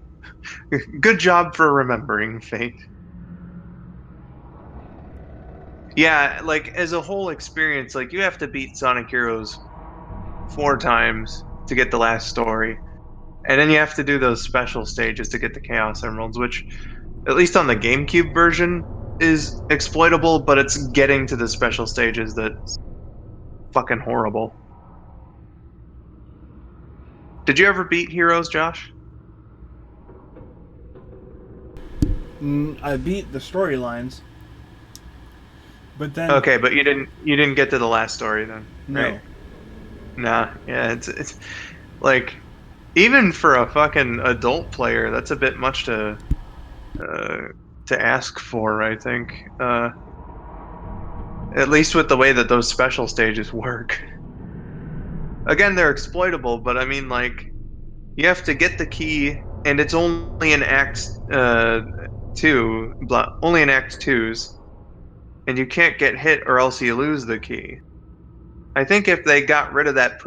good job for remembering, Fate. Yeah, like as a whole experience, like you have to beat Sonic Heroes 4 times to get the last story, and then you have to do those special stages to get the Chaos Emeralds, which, at least on the GameCube version, is exploitable, but it's getting to the special stages that's fucking horrible. Did you ever beat Heroes, Josh? I beat the storylines, but then Okay, but you didn't get to the last story then, no. right? Nah, yeah, it's like even for a fucking adult player, that's a bit much to ask for, I think. At least with the way that those special stages work. Again, they're exploitable, but I mean, like, you have to get the key, and it's only in Act two, only in Act twos, and you can't get hit or else you lose the key. I think if they got rid of that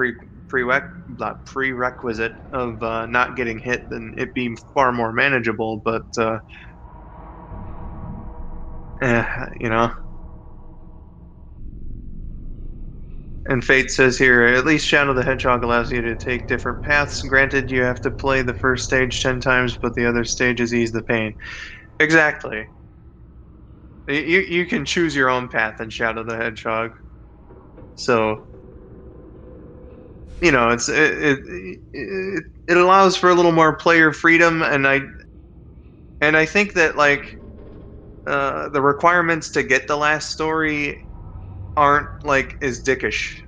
prerequisite of not getting hit, then it'd be far more manageable. But you know. And Fate says here, at least Shadow the Hedgehog allows you to take different paths. Granted, you have to play the first stage 10 times, but the other stages ease the pain. Exactly. You can choose your own path in Shadow the Hedgehog. So, it allows for a little more player freedom, and I think that like the requirements to get the last story aren't like as dickish.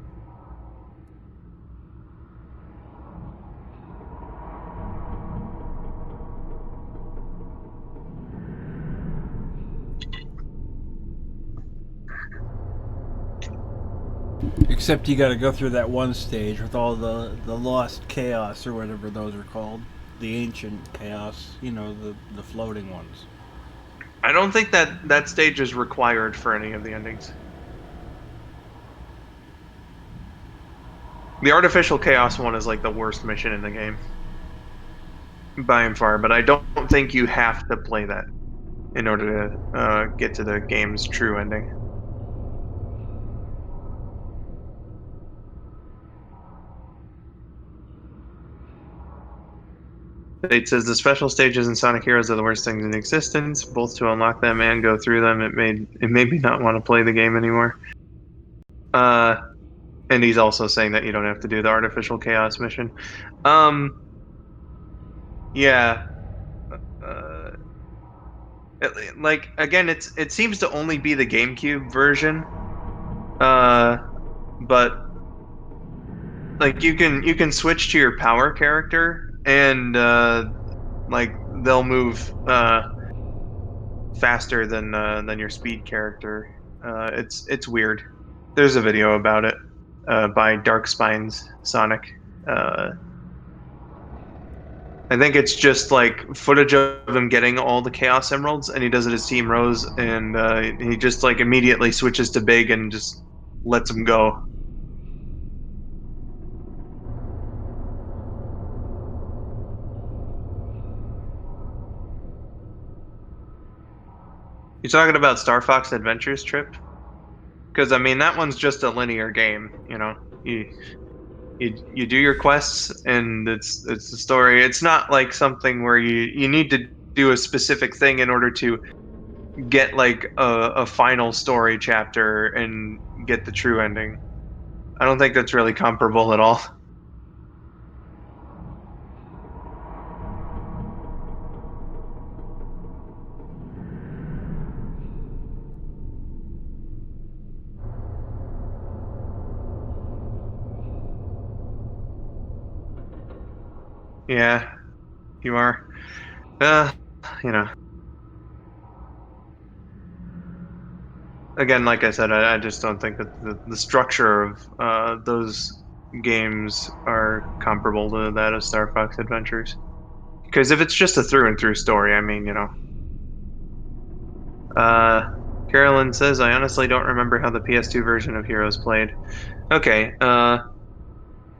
Except you got to go through that one stage with all the lost chaos or whatever those are called, the ancient chaos. The floating ones. I don't think that stage is required for any of the endings. The artificial chaos one is like the worst mission in the game, by and far. But I don't think you have to play that in order to get to the game's true ending. It says the special stages in Sonic Heroes are the worst things in existence. Both to unlock them and go through them, it made me not want to play the game anymore. And he's also saying that you don't have to do the artificial chaos mission. Yeah. Like again, it seems to only be the GameCube version. But like you can switch to your power character and like they'll move faster than your speed character. It's weird. There's a video about it by Dark Spines Sonic. I think it's just like footage of him getting all the Chaos Emeralds, and he does it as Team Rose, and he just like immediately switches to Big and just lets him go. You talking about Star Fox Adventures Trip? Because I mean that one's just a linear game, you know. You do your quests and it's the story. It's not like something where you need to do a specific thing in order to get like a final story chapter and get the true ending. I don't think that's really comparable at all. Yeah, you are. Uh, you know. Again, like I said, I just don't think that the structure of those games are comparable to that of Star Fox Adventures. Because if it's just a through and through story, I mean, you know. Carolyn says, I honestly don't remember how the PS2 version of Heroes played. Okay,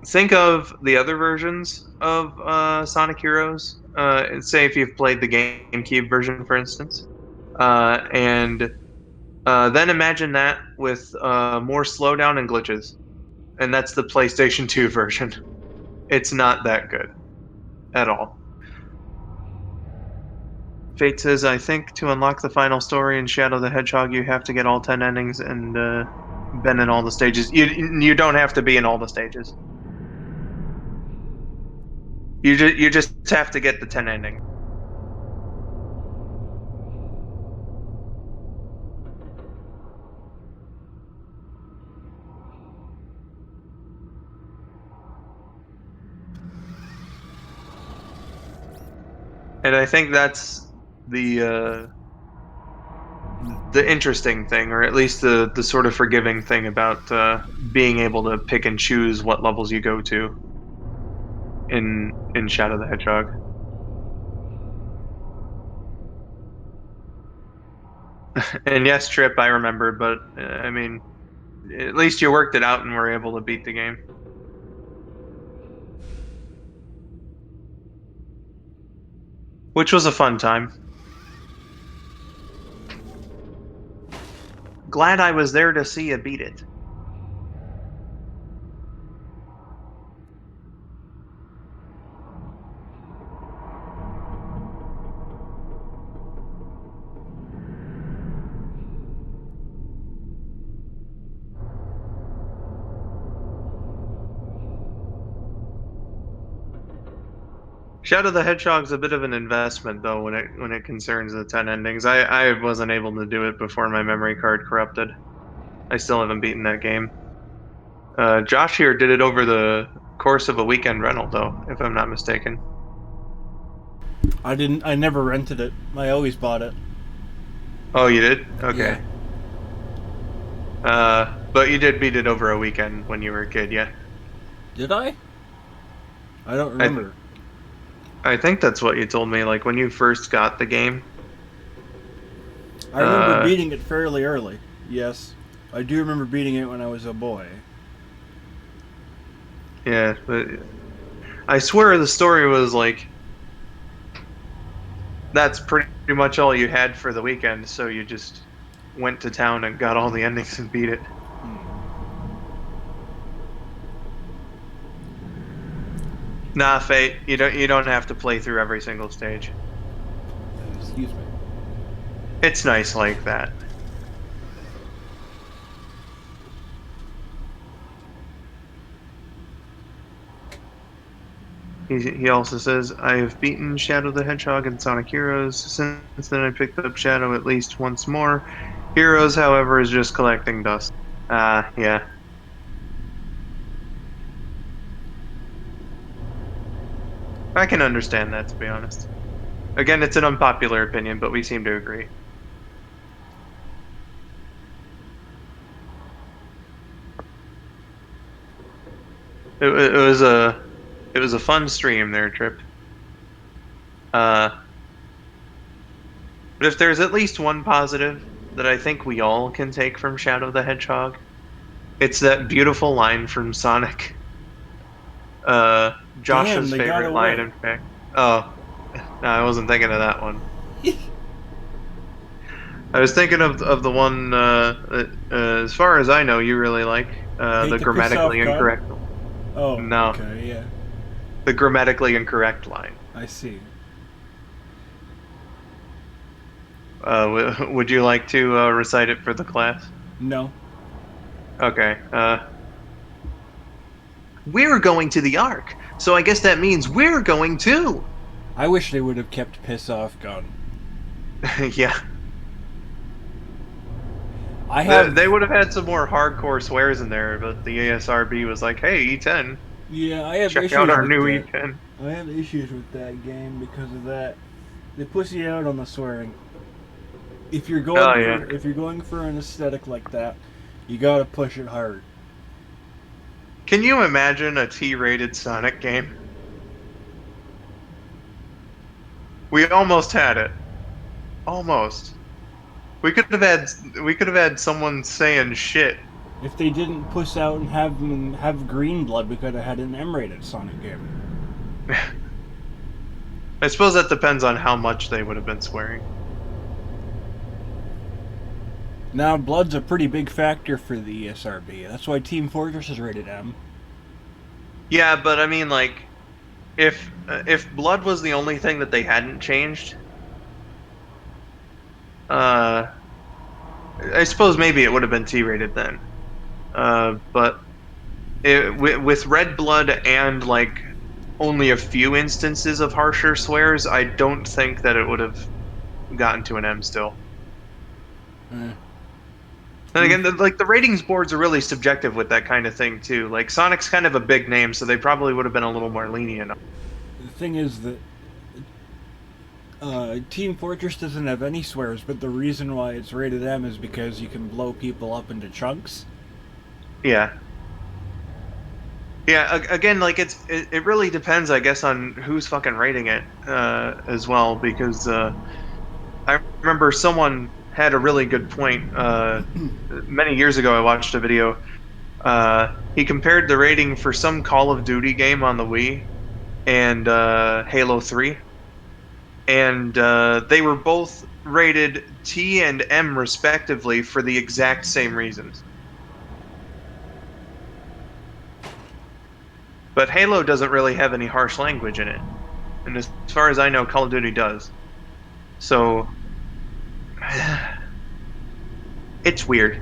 think of the other versions of Sonic Heroes. Say if you've played the GameCube version, for instance. And then imagine that with more slowdown and glitches. And that's the PlayStation 2 version. It's not that good at all. Fate says, I think to unlock the final story in Shadow the Hedgehog, you have to get all 10 endings and been in all the stages. You don't have to be in all the stages. You just have to get the 10 endings. And I think that's the interesting thing, or at least the sort of forgiving thing about being able to pick and choose what levels you go to in Shadow the Hedgehog. And yes, Trip, I remember, but I mean, at least you worked it out and were able to beat the game. Which was a fun time. Glad I was there to see you beat it. Shadow the Hedgehog's a bit of an investment, though, when it concerns the 10 endings. I wasn't able to do it before my memory card corrupted. I still haven't beaten that game. Josh here did it over the course of a weekend rental, though, if I'm not mistaken. I never rented it. I always bought it. Oh, you did? Okay. Yeah. But you did beat it over a weekend when you were a kid, yeah? Did I? I don't remember. I think that's what you told me, like when you first got the game. I remember beating it fairly early. Yes. I do remember beating it when I was a boy. Yeah, but I swear the story was like that's pretty much all you had for the weekend, so you just went to town and got all the endings and beat it. Nah, Fate, you don't have to play through every single stage. Excuse me. It's nice like that. He also says, I have beaten Shadow the Hedgehog and Sonic Heroes. Since then I picked up Shadow at least once more. Heroes, however, is just collecting dust. Yeah. I can understand that, to be honest. Again, it's an unpopular opinion, but we seem to agree. It was a fun stream there, Trip. But if there's at least one positive that I think we all can take from Shadow the Hedgehog, it's that beautiful line from Sonic. Damn, Josh's they got favorite line, away. in fact. Oh, no, I wasn't thinking of that one. I was thinking of the one, as far as I know, you really like, Hate the to piss off grammatically God? incorrect. Oh, No, okay, yeah. the grammatically incorrect line. I see. Would you like to recite it for the class? No. Okay. We're going to the Ark, so I guess that means we're going too. I wish they would have kept piss off God. Yeah. They would have had some more hardcore swears in there, but the ASRB was like, "Hey, E10, Yeah, I have check issues out our with new that. E10." I have issues with that game because of that. They pussy out on the swearing. If you're going Oh, yeah. if you're going for an aesthetic like that, you gotta push it hard. Can you imagine a T-rated Sonic game? We almost had it. Almost. We could have had someone saying shit. If they didn't push out and have green blood, we could have had an M-rated Sonic game. I suppose that depends on how much they would have been swearing. Now, blood's a pretty big factor for the ESRB. That's why Team Fortress is rated M. Yeah, but I mean, like, if blood was the only thing that they hadn't changed, I suppose maybe it would have been T-rated then. But with red blood and like only a few instances of harsher swears, I don't think that it would have gotten to an M still. And again, the ratings boards are really subjective with that kind of thing too. Like Sonic's kind of a big name, so they probably would have been a little more lenient. The thing is that Team Fortress doesn't have any swears, but the reason why it's rated M is because you can blow people up into chunks. Yeah. Yeah, again, like it really depends, I guess, on who's fucking rating it as well, because I remember someone had a really good point. Many years ago, I watched a video. He compared the rating for some Call of Duty game on the Wii and Halo 3. And they were both rated T and M respectively for the exact same reasons. But Halo doesn't really have any harsh language in it. And as far as I know, Call of Duty does. So it's weird.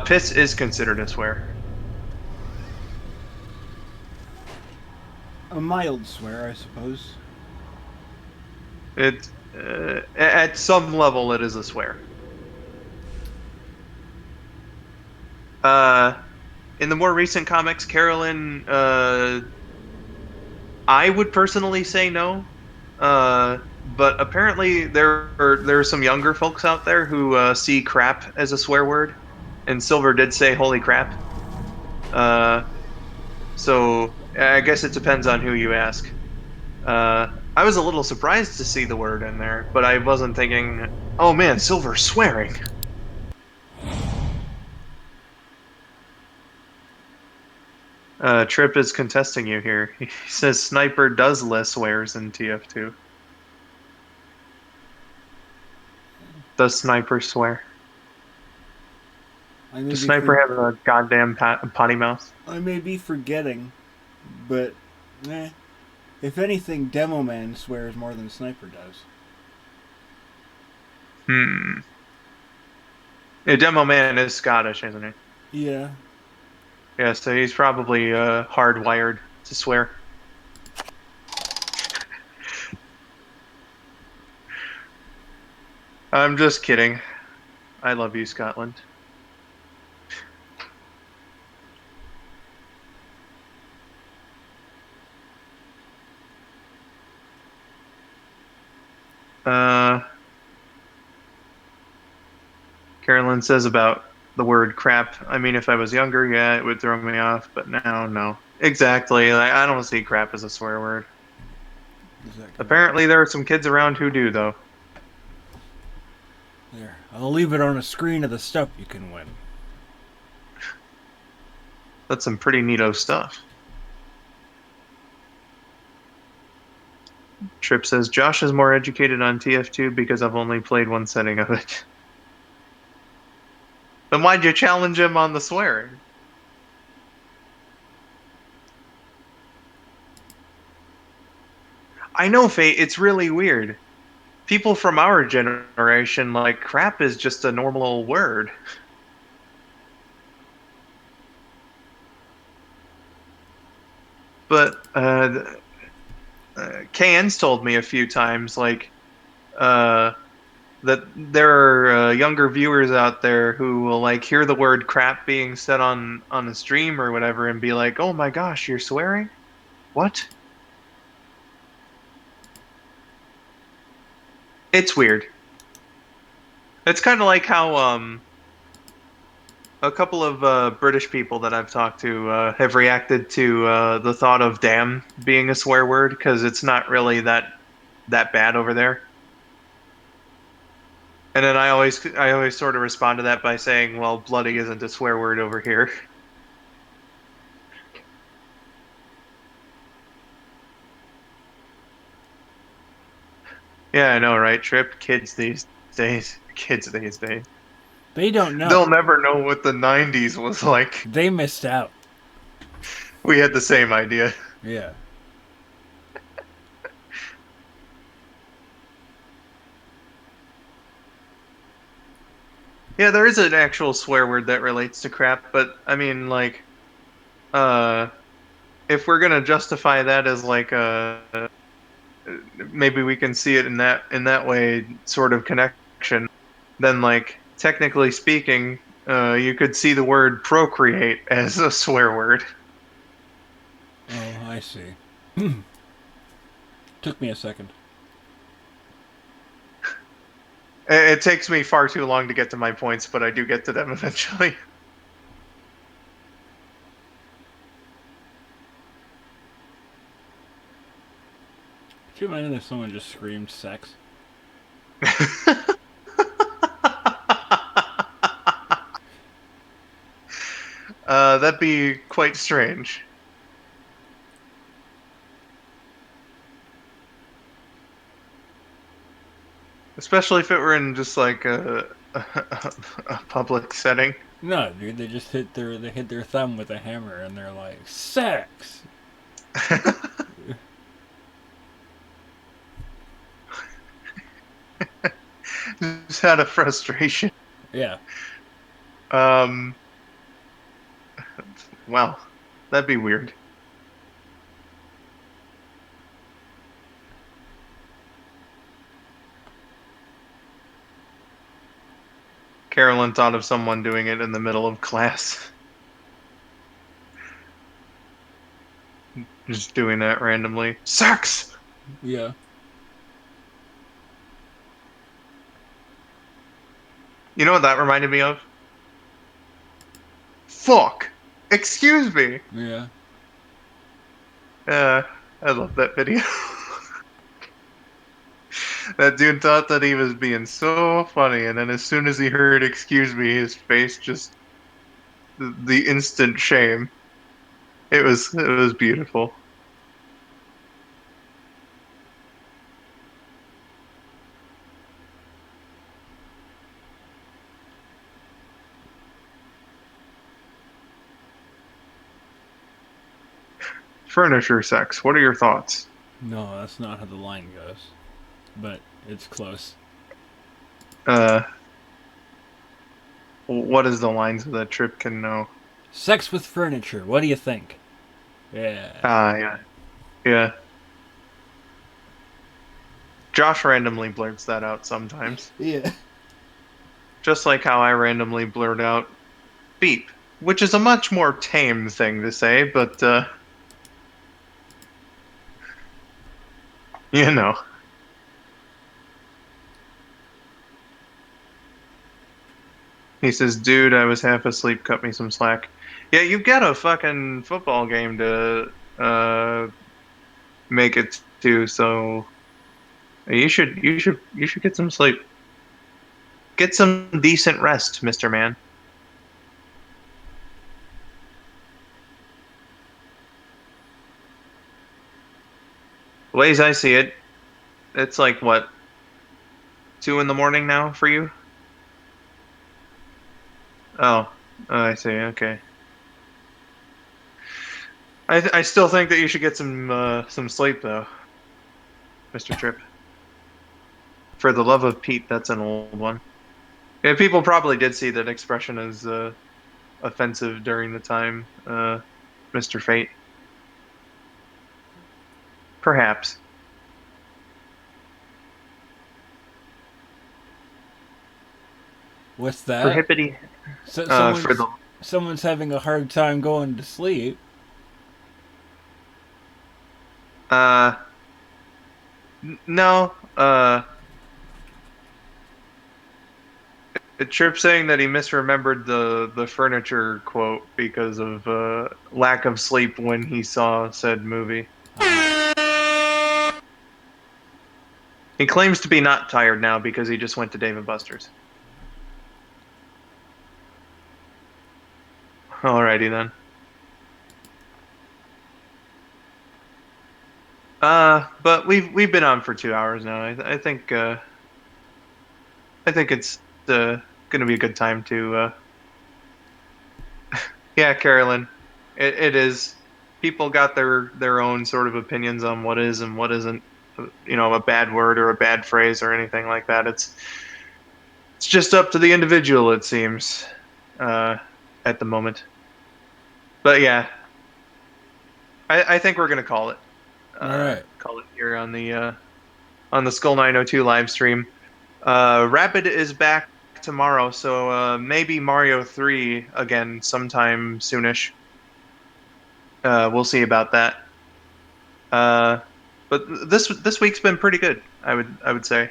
Piss is considered a swear. A mild swear, I suppose. It at some level it is a swear. In the more recent comics, Carolyn, I would personally say no. But apparently there are some younger folks out there who see crap as a swear word, and Silver did say holy crap. So I guess it depends on who you ask. I was a little surprised to see the word in there, but I wasn't thinking, oh man, Silver's swearing. Trip is contesting you here. He says Sniper does less swears in TF2. Does Sniper swear? Does Sniper have a goddamn potty mouth? I may be forgetting, but if anything, Demo Man swears more than Sniper does. Yeah, Demo Man is Scottish, isn't he? Yeah. Yeah, so he's probably hardwired to swear. I'm just kidding. I love you, Scotland. Carolyn says about the word crap. I mean, if I was younger, yeah, it would throw me off, but now, no. Exactly. Like, I don't see crap as a swear word. Apparently, there are some kids around who do, though. There. I'll leave it on a screen of the stuff you can win. That's some pretty neato stuff. Trip says, Josh is more educated on TF2 because I've only played one setting of it. Then why'd you challenge him on the swearing? I know, Fate, it's really weird. People from our generation, like, crap is just a normal word. But, KN's told me a few times, like, that there are younger viewers out there who will, like, hear the word crap being said on a stream or whatever and be like, oh my gosh, you're swearing? What? It's weird. It's kind of like how a couple of British people that I've talked to have reacted to the thought of "damn" being a swear word because it's not really that bad over there. And then I always sort of respond to that by saying, "Well, bloody isn't a swear word over here." Yeah, I know, right? Trip, kids these days. They don't know. They'll never know what the 90s was like. They missed out. We had the same idea. Yeah. Yeah, there is an actual swear word that relates to crap, but I mean, like, if we're gonna justify that as like maybe we can see it in that way, sort of connection, then like technically speaking, you could see the word procreate as a swear word. Oh, I see. Took me a second. It takes me far too long to get to my points, but I do get to them eventually. Could you imagine if someone just screamed sex? That'd be quite strange. Especially if it were in just like a public setting. No, dude, they just hit their thumb with a hammer and they're like, sex! Just out of frustration. Yeah. Well, that'd be weird. Carolyn thought of someone doing it in the middle of class. Just doing that randomly. Sex! Yeah. You know what that reminded me of? Fuck! Excuse me! Yeah. I love that video. That dude thought that he was being so funny, and then as soon as he heard "excuse me," his face just the instant shame. It was beautiful. Furniture sex. What are your thoughts? No, that's not how the line goes. But it's close. What is the line so that Trip can know? Sex with furniture. What do you think? Yeah. Yeah. Yeah. Josh randomly blurts that out sometimes. Yeah. Just like how I randomly blurt out beep, which is a much more tame thing to say, but, you know. He says, dude, I was half asleep, cut me some slack. Yeah, you've got a fucking football game to make it to, so you should get some sleep. Get some decent rest, Mr. Man. The ways I see it, it's like what, 2 in the morning now for you? Oh, I see. Okay. I still think that you should get some sleep though, Mr. Tripp. For the love of Pete, that's an old one. Yeah, people probably did see that expression as offensive during the time, Mr. Fate. Perhaps. What's that? For hippity. Someone's having a hard time going to sleep. No. Tripp saying that he misremembered the furniture quote because of lack of sleep when he saw said movie. He claims to be not tired now because he just went to Dave & Buster's. Alrighty then. But we've been on for 2 hours now. I think it's gonna be a good time to. Yeah, Carolyn, it is. People got their own sort of opinions on what is and what isn't, a bad word or a bad phrase or anything like that. It's just up to the individual, it seems, at the moment. But yeah, I think we're gonna call it. All right. Call it here on the skull902 live stream. Rapid is back tomorrow, so maybe Mario 3 again sometime soonish. We'll see about that. But this week's been pretty good, I would say,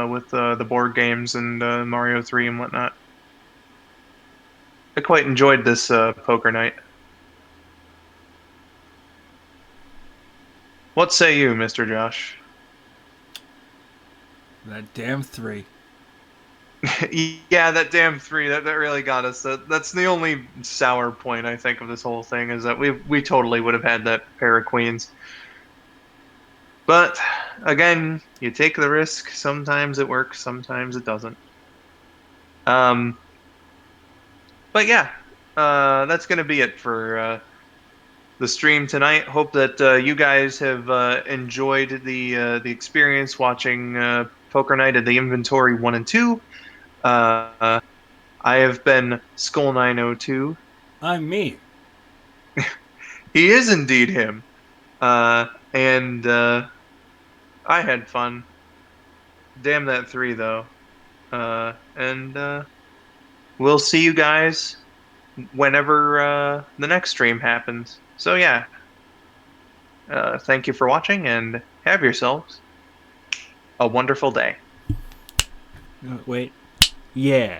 with the board games and Mario 3 and whatnot. I quite enjoyed this poker night. What say you, Mr. Josh? That damn 3. Yeah, that damn 3. That really got us. That's the only sour point I think of this whole thing, is that we totally would have had that pair of queens. But again, you take the risk. Sometimes it works, sometimes it doesn't. But yeah, that's gonna be it for the stream tonight. Hope that you guys have enjoyed the experience watching Poker Night at the Inventory 1 and 2. I have been skull902. I'm me. He is indeed him. And I had fun. Damn that 3 though. And we'll see you guys whenever the next stream happens. So yeah, thank you for watching and have yourselves a wonderful day. Wait. Yeah.